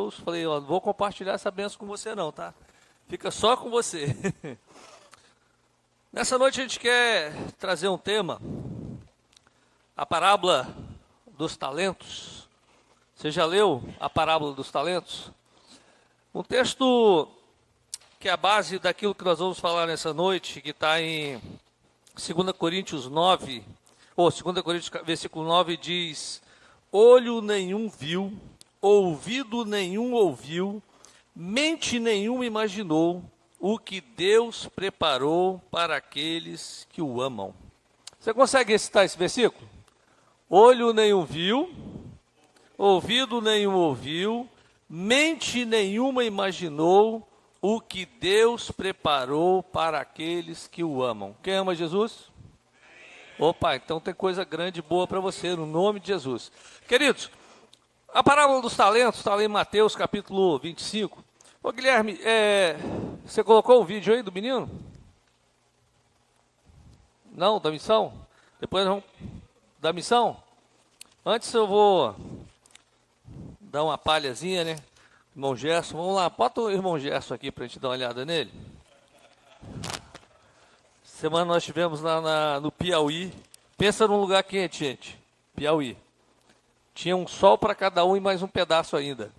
Mateus, falei, ó, não vou compartilhar essa bênção com você não, tá? Fica só com você. Nessa noite a gente quer trazer um tema, a parábola dos talentos. Você já leu a parábola dos talentos? Um texto que é a base daquilo que nós vamos falar nessa noite, que está em 2 Coríntios 9, ou 2 Coríntios versículo 9 diz: olho nenhum viu, ouvido nenhum ouviu, mente nenhuma imaginou o que Deus preparou para aqueles que o amam. Você consegue recitar esse versículo? Olho nenhum viu, ouvido nenhum ouviu, mente nenhuma imaginou o que Deus preparou para aqueles que o amam. Quem ama Jesus? Opa, então tem coisa grande e boa para você, no nome de Jesus. Queridos, a parábola dos talentos está lá em Mateus capítulo 25. Ô Guilherme, você colocou o vídeo aí do menino? Não, da missão? Depois vamos... Da missão? Antes eu vou dar uma palhazinha, né? Irmão Gerson, vamos lá, bota o irmão Gerson aqui para a gente dar uma olhada nele. Semana nós estivemos lá no Piauí. Pensa num lugar quente, gente. Piauí. Tinha um sol para cada um e mais um pedaço ainda.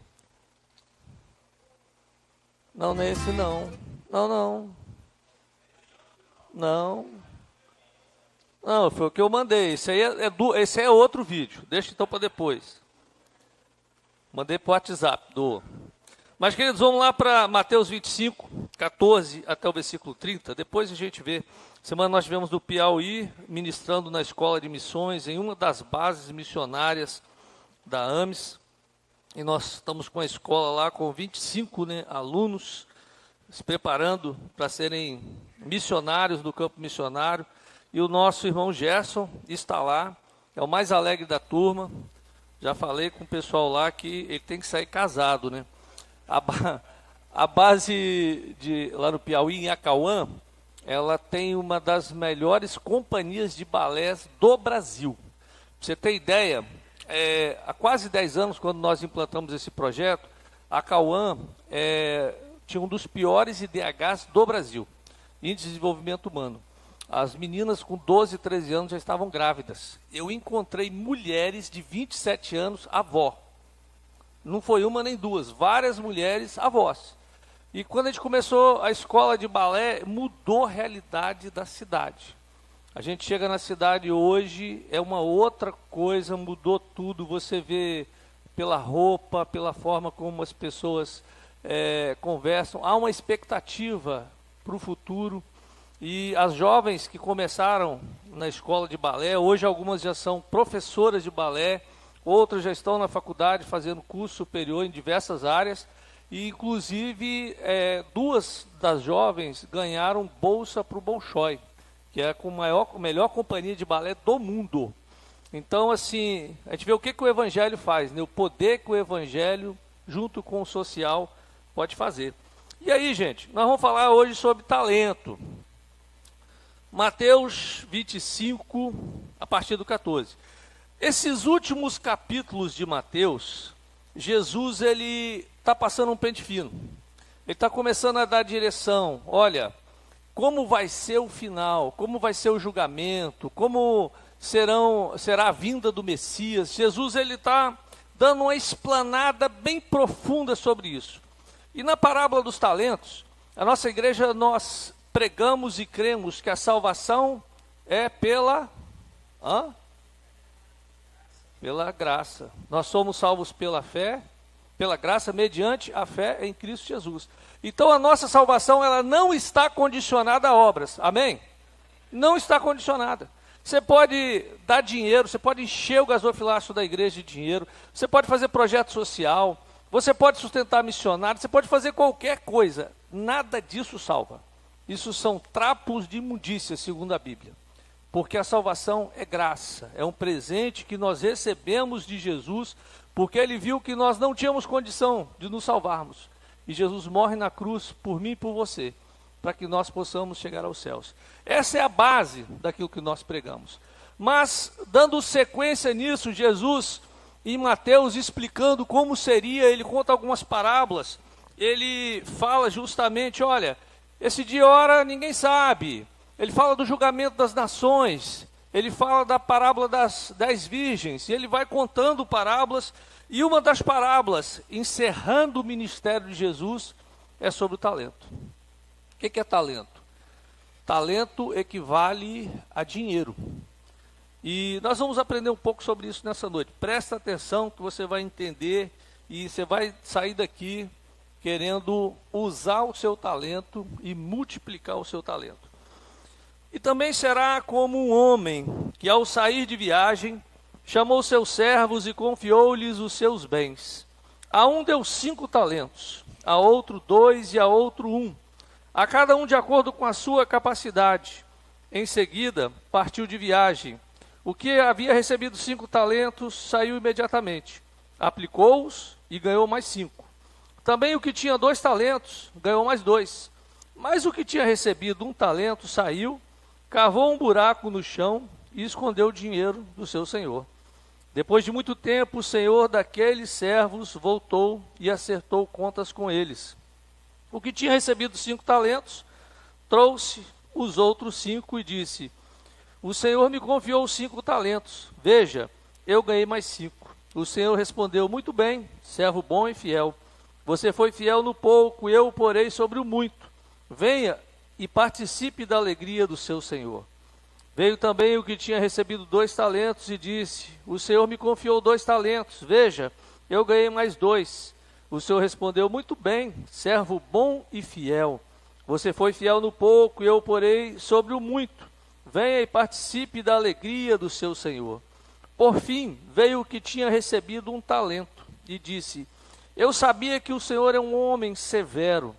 Não, não é esse não. Não, foi o que eu mandei. Esse é outro vídeo. Deixa então para depois. Mandei para o WhatsApp. Mas, queridos, vamos lá para Mateus 25, 14 até o versículo 30. Depois a gente vê. Semana nós estivemos no Piauí, ministrando na escola de missões, em uma das bases missionárias da AMES. E nós estamos com a escola lá com 25 alunos, se preparando para serem missionários do campo missionário. E o nosso irmão Gerson está lá, é o mais alegre da turma. Já falei com o pessoal lá que ele tem que sair casado, né? A base lá no Piauí, em Acauã, ela tem uma das melhores companhias de balés do Brasil. Pra você ter ideia, há quase 10 anos, quando nós implantamos esse projeto, Acauã tinha um dos piores IDHs do Brasil, Índice de Desenvolvimento Humano. As meninas com 12, 13 anos já estavam grávidas. Eu encontrei mulheres de 27 anos, avó. Não foi uma nem duas, várias mulheres avós. E quando a gente começou a escola de balé, mudou a realidade da cidade. A gente chega na cidade hoje, é uma outra coisa, mudou tudo. Você vê pela roupa, pela forma como as pessoas conversam. Há uma expectativa para o futuro. E as jovens que começaram na escola de balé, hoje algumas já são professoras de balé, outras já estão na faculdade fazendo curso superior em diversas áreas. E, inclusive, duas das jovens ganharam bolsa para o Bolshoi, que é a melhor companhia de balé do mundo. Então, assim, a gente vê o que o Evangelho faz, né? O poder que o Evangelho, junto com o social, pode fazer. E aí, gente, nós vamos falar hoje sobre talento. Mateus 25, a partir do 14. Esses últimos capítulos de Mateus, Jesus, ele está passando um pente fino. Ele está começando a dar direção. Olha, como vai ser o final, como vai ser o julgamento, como será a vinda do Messias. Jesus, ele está dando uma explanada bem profunda sobre isso. E na parábola dos talentos, a nossa igreja, nós pregamos e cremos que a salvação é pela graça. Nós somos salvos pela fé, pela graça, mediante a fé em Cristo Jesus. Então a nossa salvação, ela não está condicionada a obras, amém? Não está condicionada. Você pode dar dinheiro, você pode encher o gasofilácio da igreja de dinheiro, você pode fazer projeto social, você pode sustentar missionários, você pode fazer qualquer coisa, nada disso salva. Isso são trapos de imundícia, segundo a Bíblia. Porque a salvação é graça, é um presente que nós recebemos de Jesus, porque Ele viu que nós não tínhamos condição de nos salvarmos. E Jesus morre na cruz por mim e por você, para que nós possamos chegar aos céus. Essa é a base daquilo que nós pregamos. Mas, dando sequência nisso, Jesus em Mateus explicando como seria, ele conta algumas parábolas, ele fala justamente, olha, esse dia e hora ninguém sabe, ele fala do julgamento das nações, ele fala da parábola das 10 virgens, e ele vai contando parábolas, e uma das parábolas, encerrando o ministério de Jesus, é sobre o talento. O que é talento? Talento equivale a dinheiro. E nós vamos aprender um pouco sobre isso nessa noite. Presta atenção que você vai entender e você vai sair daqui querendo usar o seu talento e multiplicar o seu talento. E também será como um homem que, ao sair de viagem, chamou seus servos e confiou-lhes os seus bens. A um deu 5 talentos, a outro 2 e a outro 1, a cada um de acordo com a sua capacidade. Em seguida, partiu de viagem. O que havia recebido 5 talentos saiu imediatamente, aplicou-os e ganhou mais 5. Também o que tinha 2 talentos ganhou mais 2. Mas o que tinha recebido 1 talento saiu, cavou um buraco no chão e escondeu o dinheiro do seu senhor. Depois de muito tempo, o senhor daqueles servos voltou e acertou contas com eles. O que tinha recebido 5 talentos trouxe os outros 5 e disse: o senhor me confiou 5 talentos. Veja, eu ganhei mais 5. O senhor respondeu: muito bem, servo bom e fiel. Você foi fiel no pouco, eu o porei sobre o muito. Venha e participe da alegria do seu senhor. Veio também o que tinha recebido 2 talentos e disse: o senhor me confiou 2 talentos. Veja, eu ganhei mais 2. O senhor respondeu: muito bem, servo bom e fiel. Você foi fiel no pouco, e eu o porei sobre o muito. Venha e participe da alegria do seu senhor. Por fim, veio o que tinha recebido 1 talento e disse: eu sabia que o senhor é um homem severo,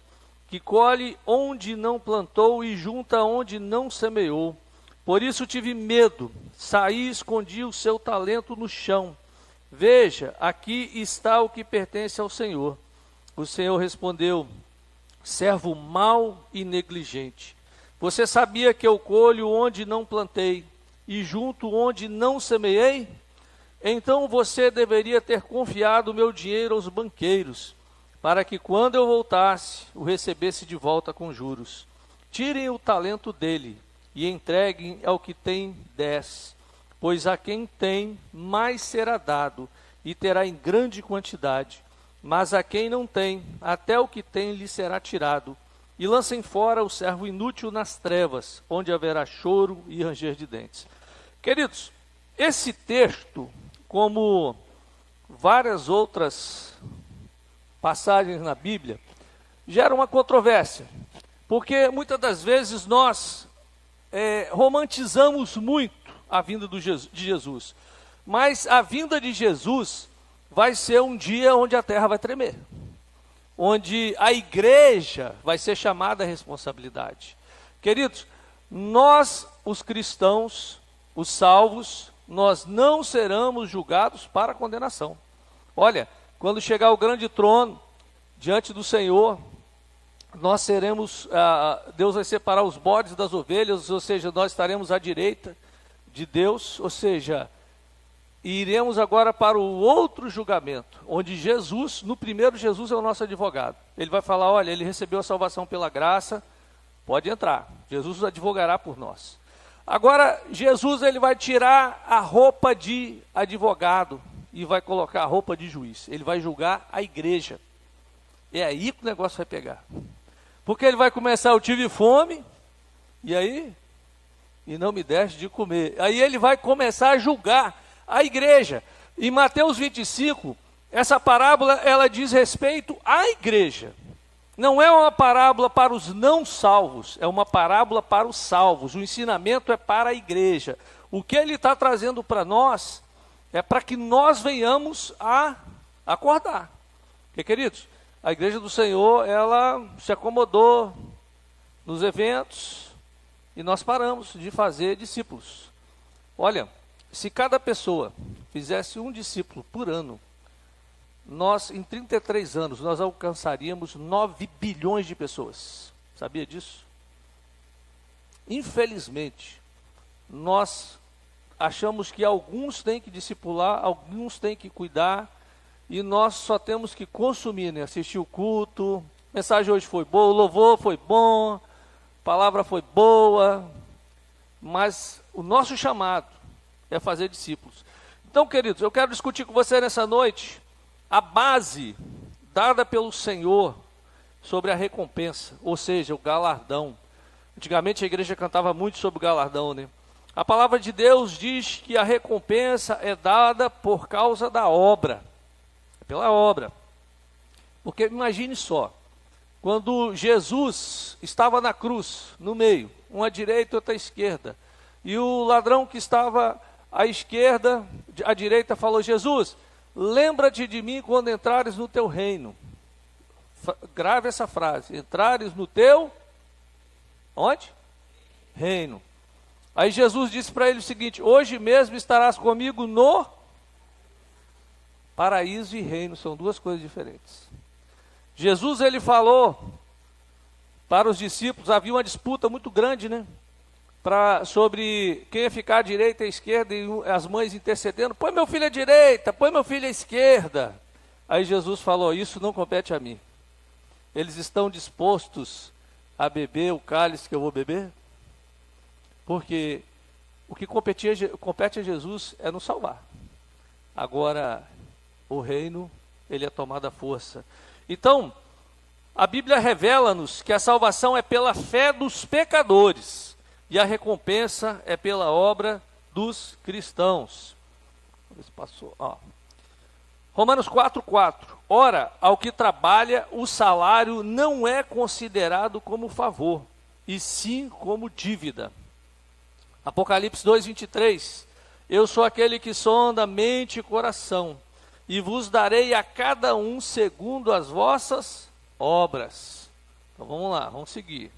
que colhe onde não plantou e junta onde não semeou. Por isso tive medo, saí e escondi o seu talento no chão. Veja, aqui está o que pertence ao senhor. O senhor respondeu: servo mau e negligente. Você sabia que eu colho onde não plantei e junto onde não semeei? Então você deveria ter confiado o meu dinheiro aos banqueiros, para que quando eu voltasse, o recebesse de volta com juros. Tirem o talento dele e entreguem ao que tem 10, pois a quem tem, mais será dado, e terá em grande quantidade. Mas a quem não tem, até o que tem lhe será tirado. E lancem fora o servo inútil nas trevas, onde haverá choro e ranger de dentes. Queridos, esse texto, como várias outras passagens na Bíblia, gera uma controvérsia, porque muitas das vezes nós romantizamos muito a vinda de Jesus, mas a vinda de Jesus vai ser um dia onde a terra vai tremer, onde a igreja vai ser chamada à responsabilidade. Queridos, nós, os cristãos, os salvos, nós não seremos julgados para condenação. Olha, quando chegar o grande trono diante do Senhor, nós seremos, Deus vai separar os bodes das ovelhas, ou seja, nós estaremos à direita de Deus, ou seja, iremos agora para o outro julgamento, onde Jesus, no primeiro, Jesus é o nosso advogado. Ele vai falar: olha, ele recebeu a salvação pela graça, pode entrar, Jesus advogará por nós. Agora, Jesus, ele vai tirar a roupa de advogado e vai colocar a roupa de juiz. Ele vai julgar a igreja. É aí que o negócio vai pegar. Porque ele vai começar: eu tive fome, e aí? E não me deste de comer. Aí ele vai começar a julgar a igreja. Em Mateus 25, essa parábola, ela diz respeito à igreja. Não é uma parábola para os não salvos, é uma parábola para os salvos. O ensinamento é para a igreja. O que ele está trazendo para nós é para que nós venhamos a acordar. Porque, queridos, a igreja do Senhor, ela se acomodou nos eventos e nós paramos de fazer discípulos. Olha, se cada pessoa fizesse um discípulo por ano, nós, em 33 anos, nós alcançaríamos 9 bilhões de pessoas. Sabia disso? Infelizmente, nós achamos que alguns têm que discipular, alguns têm que cuidar, e nós só temos que consumir, né? Assistir o culto, a mensagem hoje foi boa, o louvor foi bom, a palavra foi boa, mas o nosso chamado é fazer discípulos. Então, queridos, eu quero discutir com você nessa noite a base dada pelo Senhor sobre a recompensa, ou seja, o galardão. Antigamente a igreja cantava muito sobre o galardão, né? A palavra de Deus diz que a recompensa é dada por causa da obra, pela obra. Porque imagine só, quando Jesus estava na cruz, no meio, uma à direita e outra à esquerda, e o ladrão que estava à esquerda, à direita, falou: Jesus, lembra-te de mim quando entrares no teu reino. Grave essa frase: entrares no teu, onde? Reino. Aí Jesus disse para ele o seguinte: hoje mesmo estarás comigo no paraíso e reino, são duas coisas diferentes. Jesus, ele falou para os discípulos, havia uma disputa muito grande, né? Sobre quem ia ficar à direita e à esquerda, e as mães intercedendo: põe meu filho à direita, põe meu filho à esquerda. Aí Jesus falou: isso não compete a mim. Eles estão dispostos a beber o cálice que eu vou beber? Porque o que compete a Jesus é nos salvar. Agora, o reino, ele é tomado à força. Então, a Bíblia revela-nos que a salvação é pela fé dos pecadores e a recompensa é pela obra dos cristãos. Vamos ver se passou. Romanos 4:4. Ora, ao que trabalha, o salário não é considerado como favor, e sim como dívida. Apocalipse 2:23. Eu sou aquele que sonda mente e coração, e vos darei a cada um segundo as vossas obras. Então vamos lá, vamos seguir.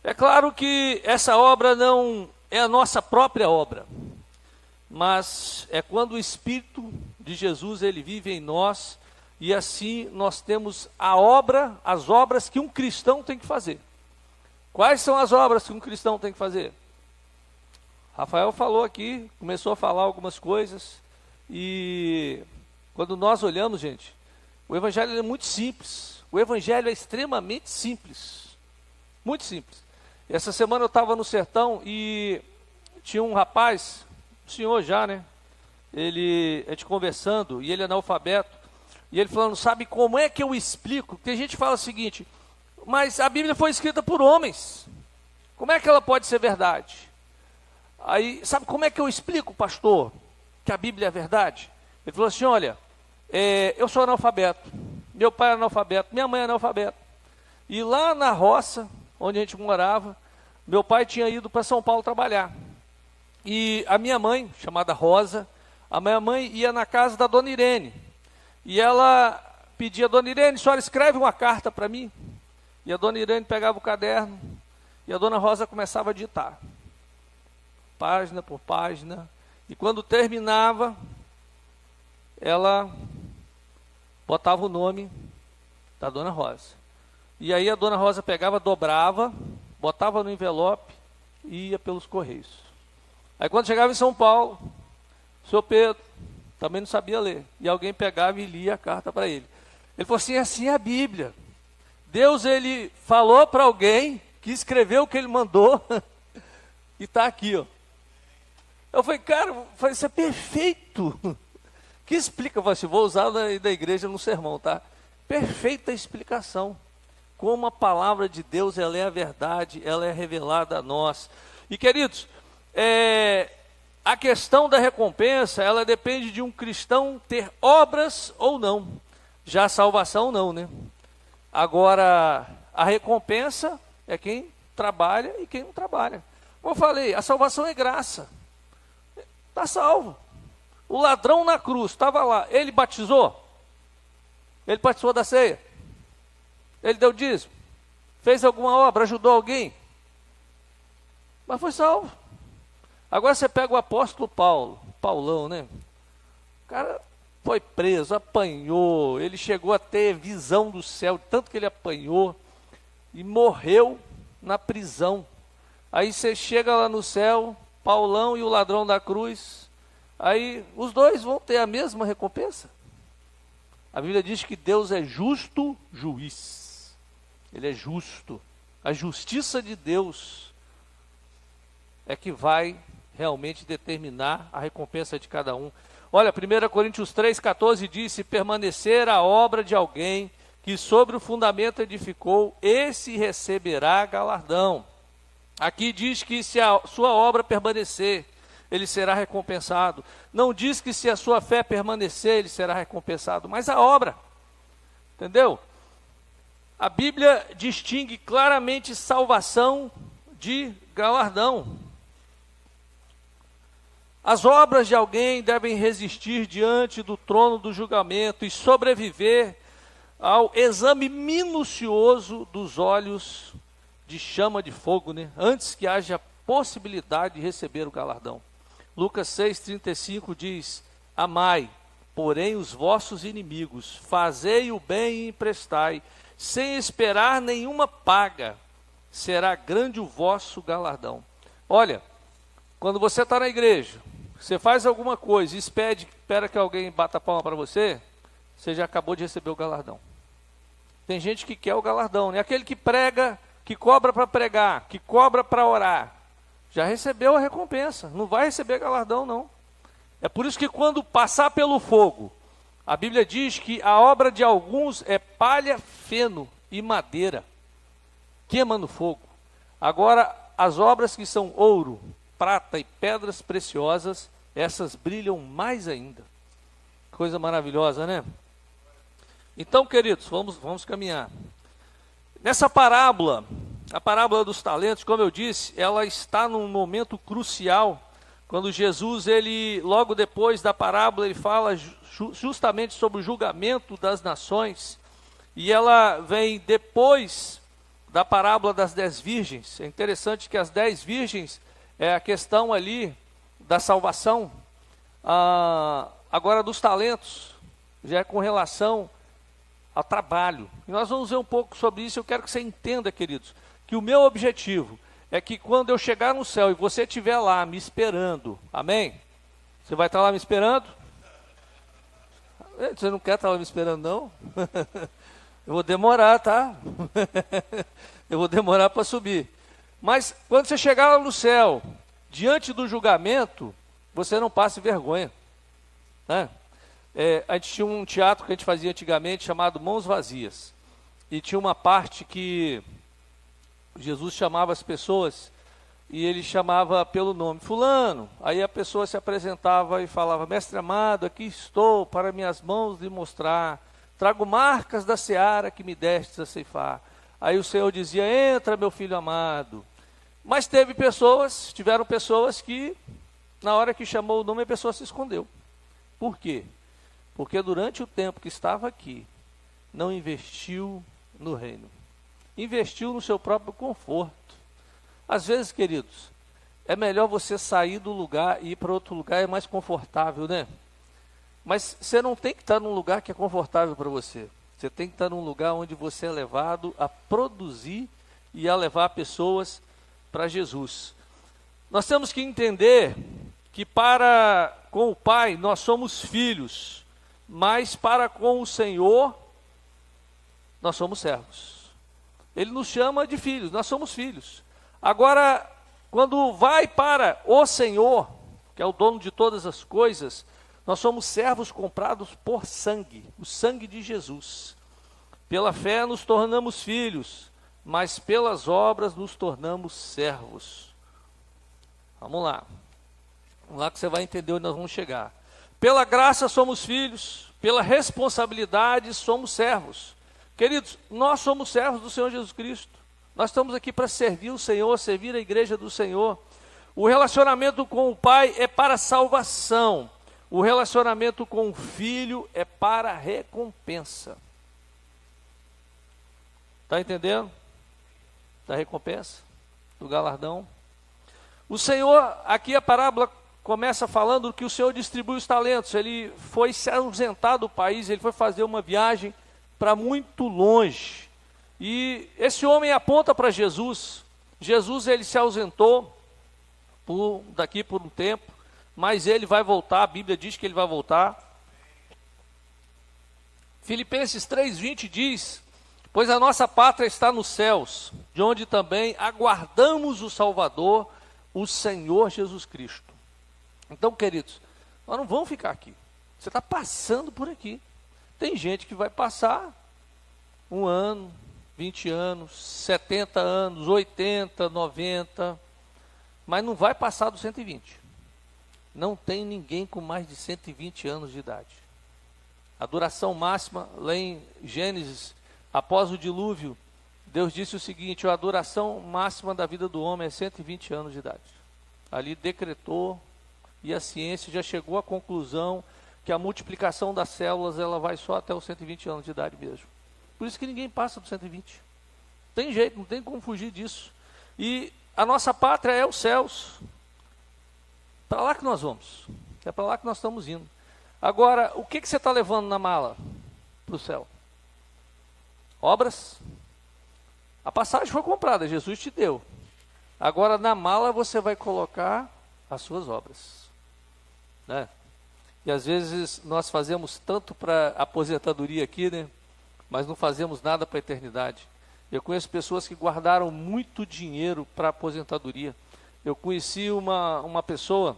É claro que essa obra não é a nossa própria obra, mas é quando o Espírito de Jesus, ele vive em nós, e assim nós temos as obras que um cristão tem que fazer. Quais são as obras que um cristão tem que fazer? Rafael falou aqui, começou a falar algumas coisas, e quando nós olhamos, gente, o evangelho é muito simples. O evangelho é extremamente simples, muito simples. Essa semana eu estava no sertão e tinha um rapaz, o senhor já, né? A gente conversando, e ele é analfabeto, e ele falando: sabe como é que eu explico? Porque a gente fala o seguinte: mas a Bíblia foi escrita por homens, como é que ela pode ser verdade? Aí, sabe como é que eu explico, pastor, que a Bíblia é verdade? Ele falou assim: olha, eu sou analfabeto, meu pai é analfabeto, minha mãe é analfabeto, e lá na roça, onde a gente morava, meu pai tinha ido para São Paulo trabalhar, e a minha mãe, chamada Rosa, a minha mãe ia na casa da dona Irene, e ela pedia: dona Irene, a senhora escreve uma carta para mim? E a dona Irene pegava o caderno, e a dona Rosa começava a digitar, página por página, e quando terminava, ela botava o nome da dona Rosa. E aí a dona Rosa pegava, dobrava, botava no envelope e ia pelos correios. Aí quando chegava em São Paulo, o senhor Pedro também não sabia ler, e alguém pegava e lia a carta para ele. Ele falou assim é a Bíblia. Deus, ele falou para alguém que escreveu o que ele mandou e está aqui, ó. Eu falei: cara, isso é perfeito. Que explica, eu falei assim, vou usar da igreja no sermão, tá? Perfeita explicação. Como a palavra de Deus, ela é a verdade, ela é revelada a nós. E queridos, a questão da recompensa, ela depende de um cristão ter obras ou não. Já a salvação não, né? Agora, a recompensa é quem trabalha e quem não trabalha. Como eu falei, a salvação é graça. Está salvo. O ladrão na cruz, estava lá, ele batizou? Ele participou da ceia? Ele deu dízimo? Fez alguma obra? Ajudou alguém? Mas foi salvo. Agora você pega o apóstolo Paulo, Paulão, né? O cara foi preso, apanhou, ele chegou a ter visão do céu, tanto que ele apanhou, e morreu na prisão. Aí você chega lá no céu, Paulão e o ladrão da cruz, aí os dois vão ter a mesma recompensa. A Bíblia diz que Deus é justo juiz. Ele é justo. A justiça de Deus é que vai realmente determinar a recompensa de cada um. Olha, 1 Coríntios 3,14 diz: se permanecer a obra de alguém que sobre o fundamento edificou, esse receberá galardão. Aqui diz que se a sua obra permanecer, ele será recompensado. Não diz que se a sua fé permanecer, ele será recompensado, mas a obra. Entendeu? A Bíblia distingue claramente salvação de galardão. As obras de alguém devem resistir diante do trono do julgamento e sobreviver ao exame minucioso dos olhos de chama de fogo, né? Antes que haja possibilidade de receber o galardão. Lucas 6,35 diz: amai, porém, os vossos inimigos, fazei o bem e emprestai, sem esperar nenhuma paga, será grande o vosso galardão. Olha, quando você está na igreja, você faz alguma coisa e espera que alguém bata a palma para você, você já acabou de receber o galardão. Tem gente que quer o galardão, né? Aquele que prega, que cobra para pregar, que cobra para orar, já recebeu a recompensa, não vai receber galardão não. É por isso que quando passar pelo fogo, a Bíblia diz que a obra de alguns é palha, feno e madeira, queima no fogo. Agora, as obras que são ouro, prata e pedras preciosas, essas brilham mais ainda. Coisa maravilhosa, né? Então, queridos, vamos caminhar. Nessa parábola, a parábola dos talentos, como eu disse, ela está num momento crucial, quando Jesus, logo depois da parábola, ele fala justamente sobre o julgamento das nações, e ela vem depois da parábola das 10 virgens. É interessante que as 10 virgens é a questão ali da salvação. Agora dos talentos, já é com relação ao trabalho. E nós vamos ver um pouco sobre isso. Eu quero que você entenda, queridos, que o meu objetivo é que quando eu chegar no céu e você estiver lá me esperando, amém? Você vai estar lá me esperando? Você não quer estar lá me esperando, não? Eu vou demorar, tá? Eu vou demorar para subir. Mas quando você chegar lá no céu, diante do julgamento, você não passe vergonha, né? A gente tinha um teatro que a gente fazia antigamente chamado Mãos Vazias. E tinha uma parte que Jesus chamava as pessoas e ele chamava pelo nome, fulano. Aí a pessoa se apresentava e falava: mestre amado, aqui estou para minhas mãos lhe mostrar. Trago marcas da seara que me destes a ceifar. Aí o Senhor dizia: entra, meu filho amado. Mas tiveram pessoas que, na hora que chamou o nome, a pessoa se escondeu. Por quê? Porque durante o tempo que estava aqui, não investiu no reino. Investiu no seu próprio conforto. Às vezes, queridos, é melhor você sair do lugar e ir para outro lugar, é mais confortável, né? Mas você não tem que estar num lugar que é confortável para você. Você tem que estar num lugar onde você é levado a produzir e a levar pessoas para Jesus. Nós temos que entender que para com o Pai nós somos filhos, mas para com o Senhor nós somos servos. Ele nos chama de filhos, nós somos filhos. Agora, quando vai para o Senhor, que é o dono de todas as coisas, nós somos servos comprados por sangue, o sangue de Jesus. Pela fé nos tornamos filhos, mas pelas obras nos tornamos servos. Vamos lá que você vai entender onde nós vamos chegar. Pela graça somos filhos, pela responsabilidade somos servos. Queridos, nós somos servos do Senhor Jesus Cristo. Nós estamos aqui para servir o Senhor, servir a igreja do Senhor. O relacionamento com o Pai é para salvação. O relacionamento com o Filho é para recompensa. Está entendendo? Da recompensa, do galardão. O Senhor, aqui a parábola começa falando que o Senhor distribui os talentos. Ele foi se ausentar do país, ele foi fazer uma viagem para muito longe. E esse homem aponta para Jesus. Jesus, ele se ausentou daqui por um tempo, mas ele vai voltar, a Bíblia diz que ele vai voltar. Filipenses 3:20 diz: pois a nossa pátria está nos céus, de onde também aguardamos o Salvador, o Senhor Jesus Cristo. Então, queridos, nós não vamos ficar aqui. Você está passando por aqui. Tem gente que vai passar 1 ano, 20 anos, 70 anos, 80, 90, mas não vai passar dos 120. Não tem ninguém com mais de 120 anos de idade. A duração máxima, lá em Gênesis, após o dilúvio, Deus disse o seguinte: a duração máxima da vida do homem é 120 anos de idade. Ali decretou, e a ciência já chegou à conclusão que a multiplicação das células, ela vai só até os 120 anos de idade mesmo. Por isso que ninguém passa dos 120. Tem jeito, não tem como fugir disso. E a nossa pátria é os céus. Para lá que nós vamos. É para lá que nós estamos indo. Agora, o que você está levando na mala para o céu? Obras? A passagem foi comprada, Jesus te deu. Agora, na mala você vai colocar as suas obras. Né? E às vezes nós fazemos tanto para aposentadoria aqui, né? Mas não fazemos nada para a eternidade. Eu conheço pessoas que guardaram muito dinheiro para a aposentadoria. Eu conheci uma pessoa,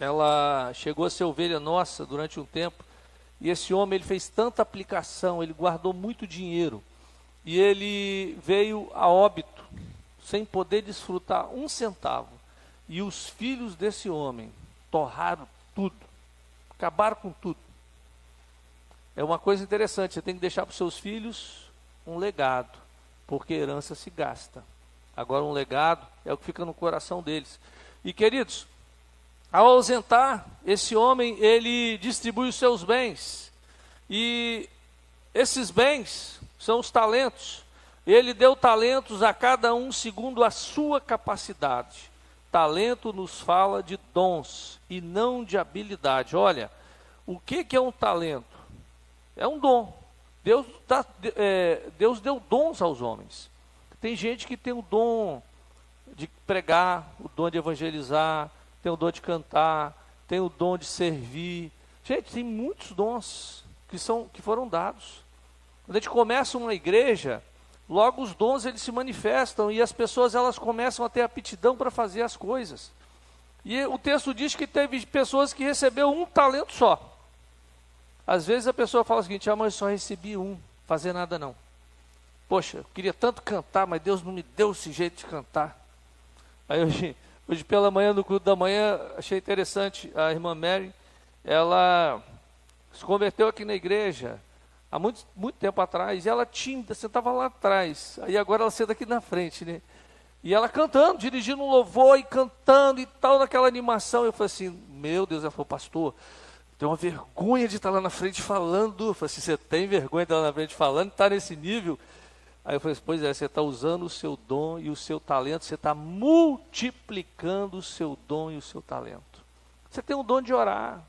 ela chegou a ser ovelha nossa durante um tempo, e esse homem, ele fez tanta aplicação, ele guardou muito dinheiro, e ele veio a óbito, sem poder desfrutar 1 centavo, e os filhos desse homem torraram tudo, acabaram com tudo. É uma coisa interessante, você tem que deixar para os seus filhos um legado, porque herança se gasta. Agora um legado é o que fica no coração deles. E queridos, ao ausentar, esse homem, ele distribui os seus bens. E esses bens são os talentos. Ele deu talentos a cada um segundo a sua capacidade. Talento nos fala de dons e não de habilidade. Olha, o que é um talento? É um dom. Deus deu dons aos homens. Tem gente que tem o dom de pregar, o dom de evangelizar, tem o dom de cantar, tem o dom de servir. Gente, tem muitos dons que foram dados. Quando a gente começa uma igreja, logo os dons eles se manifestam e as pessoas elas começam a ter aptidão para fazer as coisas. E o texto diz que teve pessoas que receberam 1 talento só. Às vezes a pessoa fala o seguinte: mas eu só recebi 1, fazer nada não. Poxa, eu queria tanto cantar, mas Deus não me deu esse jeito de cantar. Aí hoje pela manhã, no culto da manhã, achei interessante, a irmã Mary, ela se converteu aqui na igreja há muito tempo atrás, e ela tímida, sentava lá atrás, aí agora ela senta aqui na frente, né? E ela cantando, dirigindo um louvor e cantando e tal, naquela animação. Eu falei assim, meu Deus, ela falou: pastor, tem uma vergonha de estar lá na frente falando. Eu falei assim: você tem vergonha de estar lá na frente falando e estar nesse nível? Aí eu falei assim: pois é, você está usando o seu dom e o seu talento, você está multiplicando o seu dom e o seu talento. Você tem o dom de orar.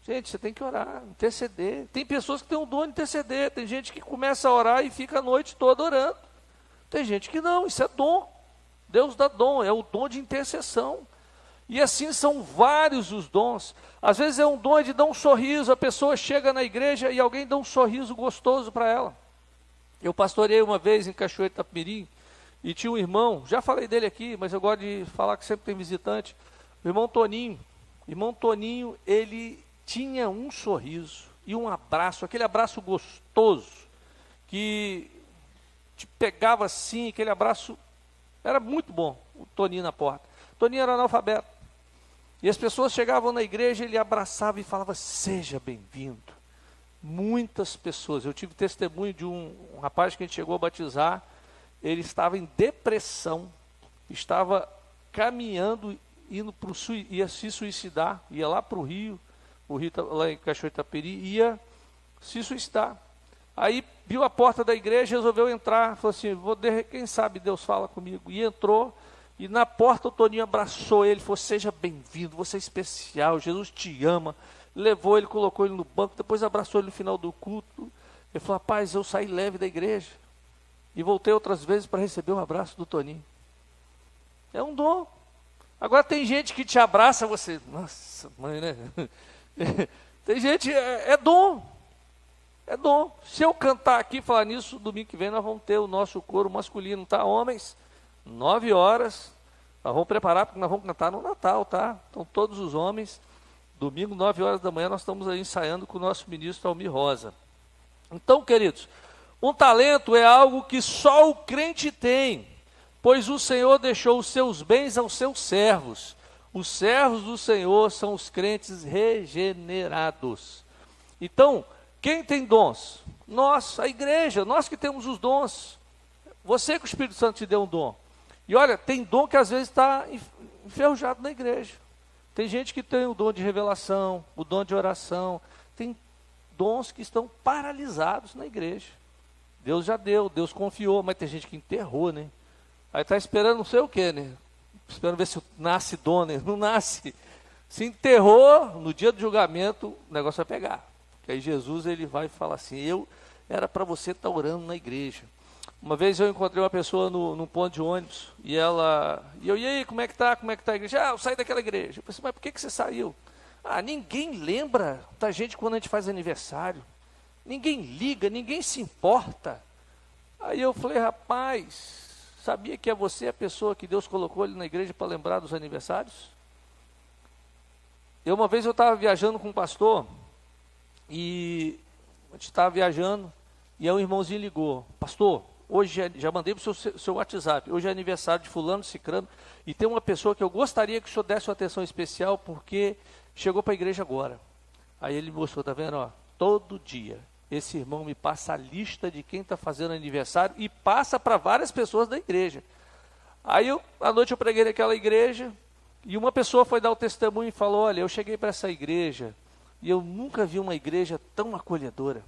Gente, você tem que orar, interceder. Tem pessoas que têm o dom de interceder. Tem gente que começa a orar e fica a noite toda orando. Tem gente que não, isso é dom. Deus dá dom, é o dom de intercessão. E assim são vários os dons. Às vezes é um dom de dar um sorriso. A pessoa chega na igreja e alguém dá um sorriso gostoso para ela. Eu pastoreei uma vez em Cachoeira de Itapemirim e tinha um irmão, já falei dele aqui, mas eu gosto de falar que sempre tem visitante, o irmão Toninho. Irmão Toninho, ele tinha um sorriso e um abraço, aquele abraço gostoso, que te pegava assim, aquele abraço, era muito bom, o Toninho na porta. O Toninho era analfabeto, e as pessoas chegavam na igreja, ele abraçava e falava: seja bem-vindo. Muitas pessoas, eu tive testemunho de um rapaz que a gente chegou a batizar, ele estava em depressão, estava caminhando, ia se suicidar, ia lá para o Rio lá em Cachoeira de Itapemirim, ia se suicidar. Aí viu a porta da igreja, resolveu entrar, falou assim: quem sabe Deus fala comigo. E entrou, e na porta o Toninho abraçou ele, falou: seja bem-vindo, você é especial, Jesus te ama. Levou ele, colocou ele no banco, depois abraçou ele no final do culto. Ele falou: rapaz, eu saí leve da igreja e voltei outras vezes para receber um abraço do Toninho. É um dom. Agora tem gente que te abraça, você, nossa, mãe, né? Tem gente, é dom. É dom. Se eu cantar aqui, falar nisso, domingo que vem nós vamos ter o nosso coro masculino, tá? Homens, 9 horas, nós vamos preparar, porque nós vamos cantar no Natal, tá? Então todos os homens, domingo, 9 horas da manhã, nós estamos aí ensaiando com o nosso ministro Almir Rosa. Então, queridos, um talento é algo que só o crente tem, pois o Senhor deixou os seus bens aos seus servos. Os servos do Senhor são os crentes regenerados. Então, quem tem dons? Nós, a igreja, nós que temos os dons. Você que o Espírito Santo te deu um dom. E olha, tem dom que às vezes está enferrujado na igreja. Tem gente que tem o dom de revelação, o dom de oração. Tem dons que estão paralisados na igreja. Deus já deu, Deus confiou, mas tem gente que enterrou, né? Aí está esperando não sei o quê, né? Esperando ver se nasce dom, né? Não nasce. Se enterrou, no dia do julgamento, o negócio vai pegar. Que aí Jesus ele vai falar assim, era para você estar orando na igreja. Uma vez eu encontrei uma pessoa num ponto de ônibus, e aí, como é que tá? Como é que tá a igreja? Eu saí daquela igreja. Eu pensei, mas por que você saiu? Ninguém lembra da gente quando a gente faz aniversário. Ninguém liga, ninguém se importa. Aí eu falei, rapaz, sabia que é você a pessoa que Deus colocou ali na igreja para lembrar dos aniversários? Uma vez eu estava viajando com um pastor, e a gente estava viajando, e aí um irmãozinho ligou, pastor, hoje já mandei para o seu WhatsApp, hoje é aniversário de fulano, cicrano, e tem uma pessoa que eu gostaria que o senhor desse uma atenção especial, porque chegou para a igreja agora. Aí ele mostrou, tá vendo, ó, todo dia, esse irmão me passa a lista de quem está fazendo aniversário, e passa para várias pessoas da igreja. Aí à noite eu preguei naquela igreja, e uma pessoa foi dar o testemunho e falou, olha, eu cheguei para essa igreja, e eu nunca vi uma igreja tão acolhedora.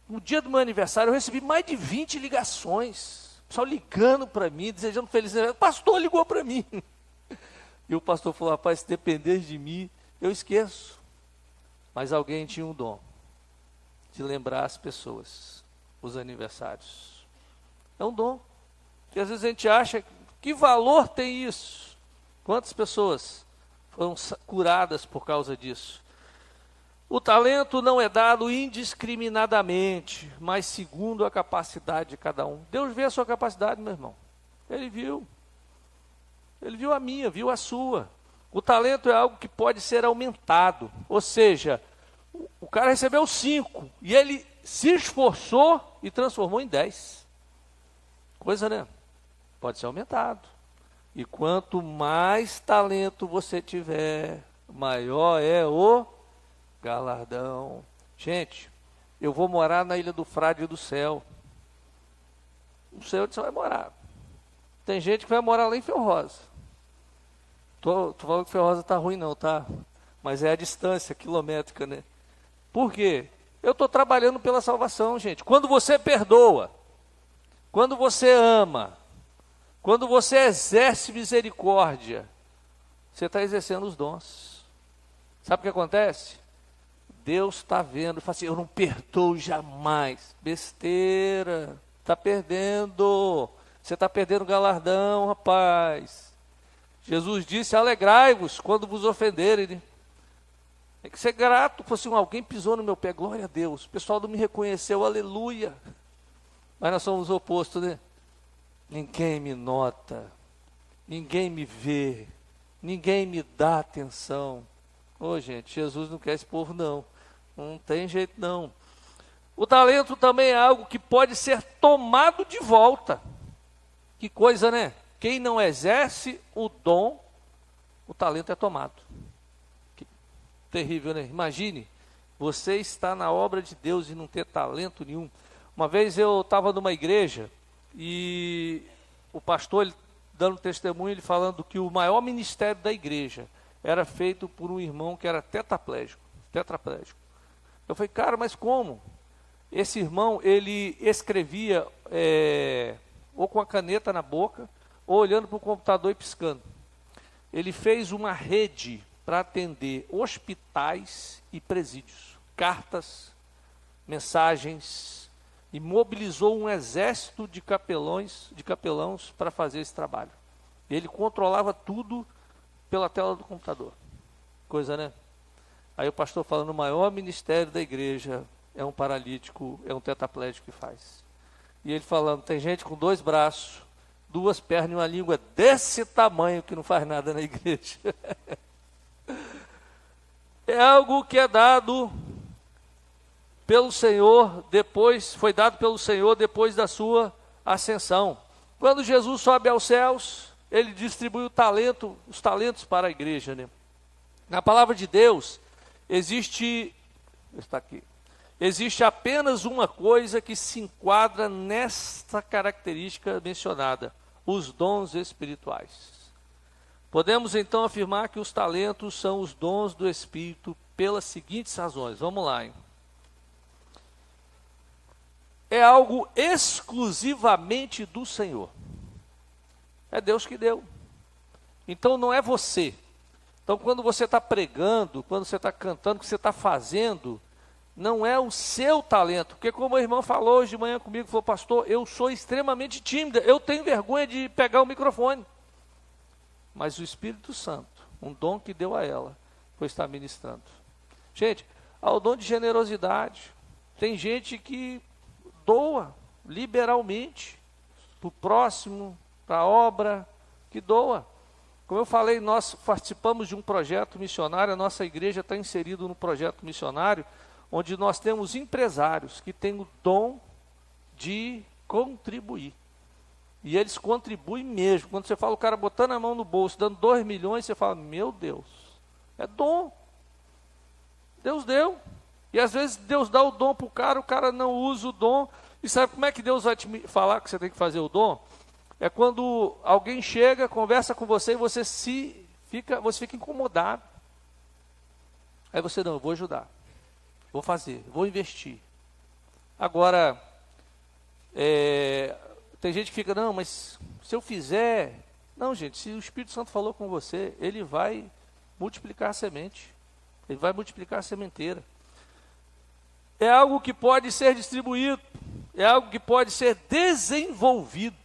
No dia do meu aniversário, eu recebi mais de 20 ligações. O pessoal ligando para mim, desejando feliz aniversário. O pastor ligou para mim. E o pastor falou, rapaz, se depender de mim, eu esqueço. Mas alguém tinha um dom de lembrar as pessoas, os aniversários. É um dom. Que às vezes a gente acha, que valor tem isso? Quantas pessoas foram curadas por causa disso? O talento não é dado indiscriminadamente, mas segundo a capacidade de cada um. Deus vê a sua capacidade, meu irmão. Ele viu. Ele viu a minha, viu a sua. O talento é algo que pode ser aumentado. Ou seja, o cara recebeu 5 e ele se esforçou e transformou em 10. Coisa, né? Pode ser aumentado. E quanto mais talento você tiver, maior é o galardão. Gente, eu vou morar na Ilha do Frade do Céu. Não sei onde você vai morar. Tem gente que vai morar lá em Ferrosa. Tô falando que Ferrosa tá ruim não, tá? Mas é a distância quilométrica, né? Por quê? Eu estou trabalhando pela salvação, gente. Quando você perdoa, quando você ama, quando você exerce misericórdia, você está exercendo os dons. Sabe o que acontece? Deus está vendo e fala assim, eu não perdoo jamais. Besteira, está perdendo. Você está perdendo o galardão, rapaz. Jesus disse, alegrai-vos quando vos ofenderem. Né? Tem que ser grato. Assim, alguém pisou no meu pé, glória a Deus. O pessoal não me reconheceu, aleluia. Mas nós somos opostos, né? Ninguém me nota, ninguém me vê, ninguém me dá atenção. Ô, gente, Jesus não quer esse povo, não. Não tem jeito, não. O talento também é algo que pode ser tomado de volta. Que coisa, né? Quem não exerce o dom, o talento é tomado. Que terrível, né? Imagine, você está na obra de Deus e não ter talento nenhum. Uma vez eu estava numa igreja e o pastor, ele, dando testemunho, ele falando que o maior ministério da igreja era feito por um irmão que era tetraplégico. Eu falei, cara, mas como? Esse irmão, ele escrevia ou com a caneta na boca, ou olhando para o computador e piscando. Ele fez uma rede para atender hospitais e presídios, cartas, mensagens, e mobilizou um exército de capelãos para fazer esse trabalho. Ele controlava tudo pela tela do computador. Coisa, né? Aí o pastor falando, o maior ministério da igreja é um paralítico, é um tetraplégico que faz. E ele falando, tem gente com 2 braços, 2 pernas e uma língua desse tamanho que não faz nada na igreja. É algo que é dado pelo Senhor depois, foi dado pelo Senhor depois da sua ascensão. Quando Jesus sobe aos céus, ele distribui os talentos para a igreja, né? Na palavra de Deus, existe apenas uma coisa que se enquadra nesta característica mencionada, os dons espirituais. Podemos então afirmar que os talentos são os dons do Espírito pelas seguintes razões. Vamos lá, hein? É algo exclusivamente do Senhor. É Deus que deu. Então não é você. Então quando você está pregando, quando você está cantando, o que você está fazendo, não é o seu talento. Porque como o irmão falou hoje de manhã comigo, falou, pastor, eu sou extremamente tímida, eu tenho vergonha de pegar o microfone. Mas o Espírito Santo, um dom que deu a ela, foi estar ministrando. Gente, há o dom de generosidade. Tem gente que doa liberalmente para o próximo, para a obra, que doa. Como eu falei, nós participamos de um projeto missionário, a nossa igreja está inserida no projeto missionário, onde nós temos empresários que têm o dom de contribuir. E eles contribuem mesmo. Quando você fala o cara botando a mão no bolso, dando 2 milhões, você fala, meu Deus, é dom. Deus deu. E às vezes Deus dá o dom para o cara não usa o dom. E sabe como é que Deus vai te falar que você tem que fazer o dom? É quando alguém chega, conversa com você e você fica incomodado. Aí você, não, eu vou ajudar. Vou fazer, vou investir. Agora, tem gente que fica, não, mas se eu fizer... Não, gente, se o Espírito Santo falou com você, ele vai multiplicar a semente. Ele vai multiplicar a sementeira. É algo que pode ser distribuído. É algo que pode ser desenvolvido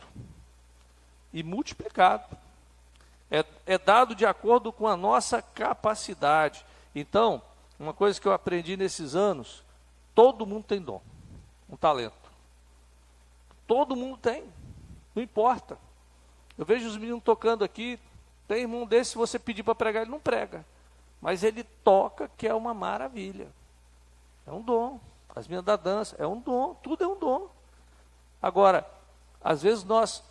e multiplicado. É dado de acordo com a nossa capacidade. Então, uma coisa que eu aprendi nesses anos, todo mundo tem dom, um talento. Todo mundo tem, não importa. Eu vejo os meninos tocando aqui, tem irmão desse, se você pedir para pregar, ele não prega. Mas ele toca, que é uma maravilha. É um dom. As meninas da dança, é um dom, tudo é um dom. Agora, às vezes nós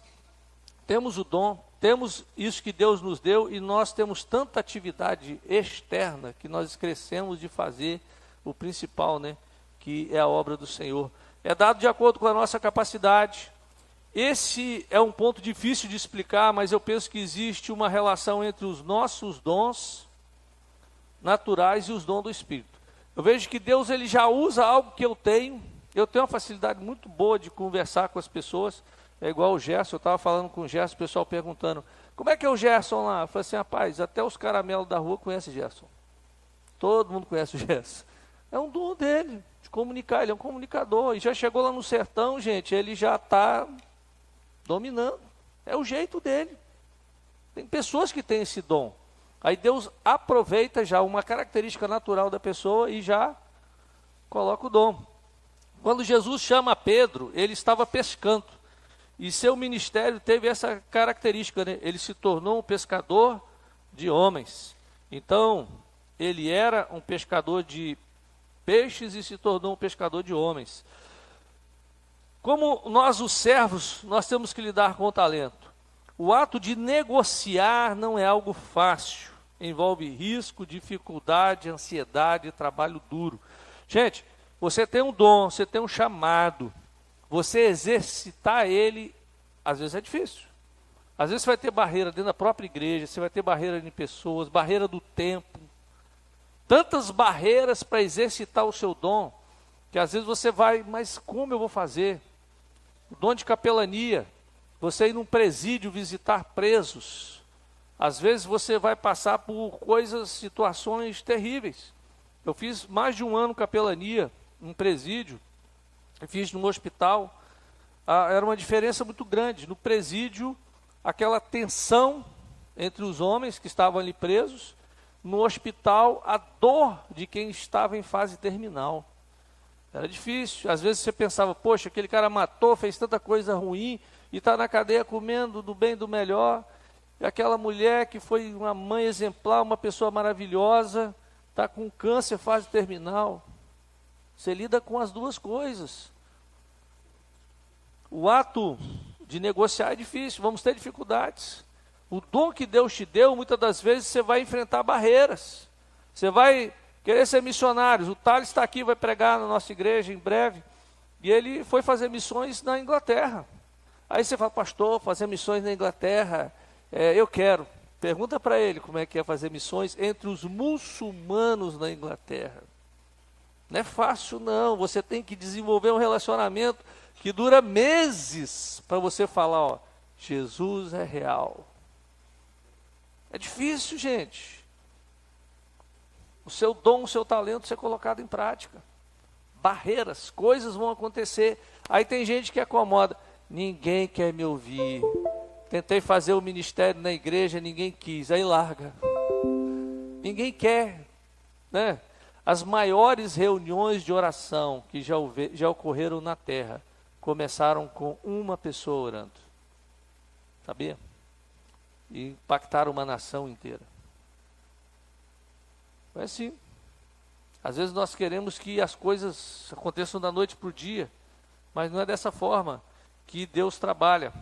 temos o dom, temos isso que Deus nos deu e nós temos tanta atividade externa que nós esquecemos de fazer o principal, né? Que é a obra do Senhor. É dado de acordo com a nossa capacidade. Esse é um ponto difícil de explicar, mas eu penso que existe uma relação entre os nossos dons naturais e os dons do Espírito. Eu vejo que Deus ele já usa algo que eu tenho uma facilidade muito boa de conversar com as pessoas, é igual o Gerson, eu estava falando com o Gerson, o pessoal perguntando, como é que é o Gerson lá? Eu falei assim, rapaz, até os caramelos da rua conhecem o Gerson. Todo mundo conhece o Gerson. É um dom dele, de comunicar, ele é um comunicador, e já chegou lá no sertão, gente, ele já está dominando, é o jeito dele. Tem pessoas que têm esse dom. Aí Deus aproveita já uma característica natural da pessoa e já coloca o dom. Quando Jesus chama Pedro, ele estava pescando. E seu ministério teve essa característica, né? Ele se tornou um pescador de homens. Então, ele era um pescador de peixes e se tornou um pescador de homens. Como nós, os servos, nós temos que lidar com o talento. O ato de negociar não é algo fácil. Envolve risco, dificuldade, ansiedade, trabalho duro. Gente, você tem um dom, você tem um chamado. Você exercitar ele, às vezes é difícil. Às vezes você vai ter barreira dentro da própria igreja, você vai ter barreira em pessoas, barreira do tempo. Tantas barreiras para exercitar o seu dom, que às vezes você vai, mas como eu vou fazer? O dom de capelania, você ir num presídio visitar presos. Às vezes você vai passar por situações terríveis. Eu fiz mais de um ano capelania, num presídio, eu fiz num hospital. Era uma diferença muito grande. No presídio, aquela tensão entre os homens que estavam ali presos, no hospital, a dor de quem estava em fase terminal. Era difícil, às vezes você pensava, poxa, aquele cara matou, fez tanta coisa ruim, e está na cadeia comendo do bem e do melhor, e aquela mulher que foi uma mãe exemplar, uma pessoa maravilhosa, está com câncer, fase terminal. Você lida com as duas coisas. O ato de negociar é difícil, vamos ter dificuldades. O dom que Deus te deu, muitas das vezes você vai enfrentar barreiras. Você vai querer ser missionário. O Thales está aqui, vai pregar na nossa igreja em breve. E ele foi fazer missões na Inglaterra. Aí você fala, pastor, fazer missões na Inglaterra, eu quero. Pergunta para ele como é que é fazer missões entre os muçulmanos na Inglaterra. Não é fácil não, você tem que desenvolver um relacionamento que dura meses para você falar, ó, Jesus é real. É difícil, gente. O seu dom, o seu talento ser colocado em prática. Barreiras, coisas vão acontecer. Aí tem gente que acomoda. Ninguém quer me ouvir. Tentei fazer o ministério na igreja, ninguém quis. Aí larga. Ninguém quer, né? As maiores reuniões de oração que já ocorreram na terra começaram com uma pessoa orando. Sabia? E impactaram uma nação inteira. É assim. Às vezes nós queremos que as coisas aconteçam da noite para o dia, mas não é dessa forma que Deus trabalha.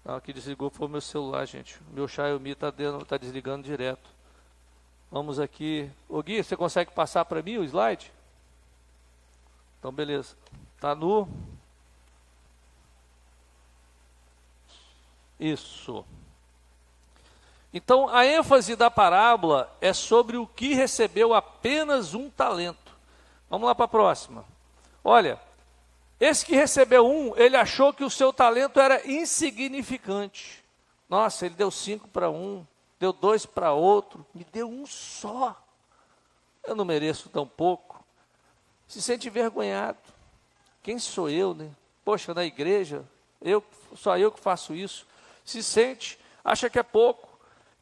Aqui desligou, foi o meu celular, gente. O meu Xiaomi está desligando direto. Vamos aqui. Ô Gui, você consegue passar para mim o slide? Então, beleza. Está no... Isso. Então, a ênfase da parábola é sobre o que recebeu apenas um talento. Vamos lá para a próxima. Olha, esse que recebeu um, ele achou que o seu talento era insignificante. Nossa, ele deu 5 para um, deu 2 para outro, me deu um só. Eu não mereço tão pouco. Se sente envergonhado. Quem sou eu, né? Poxa, na igreja, só eu que faço isso. Se sente, acha que é pouco.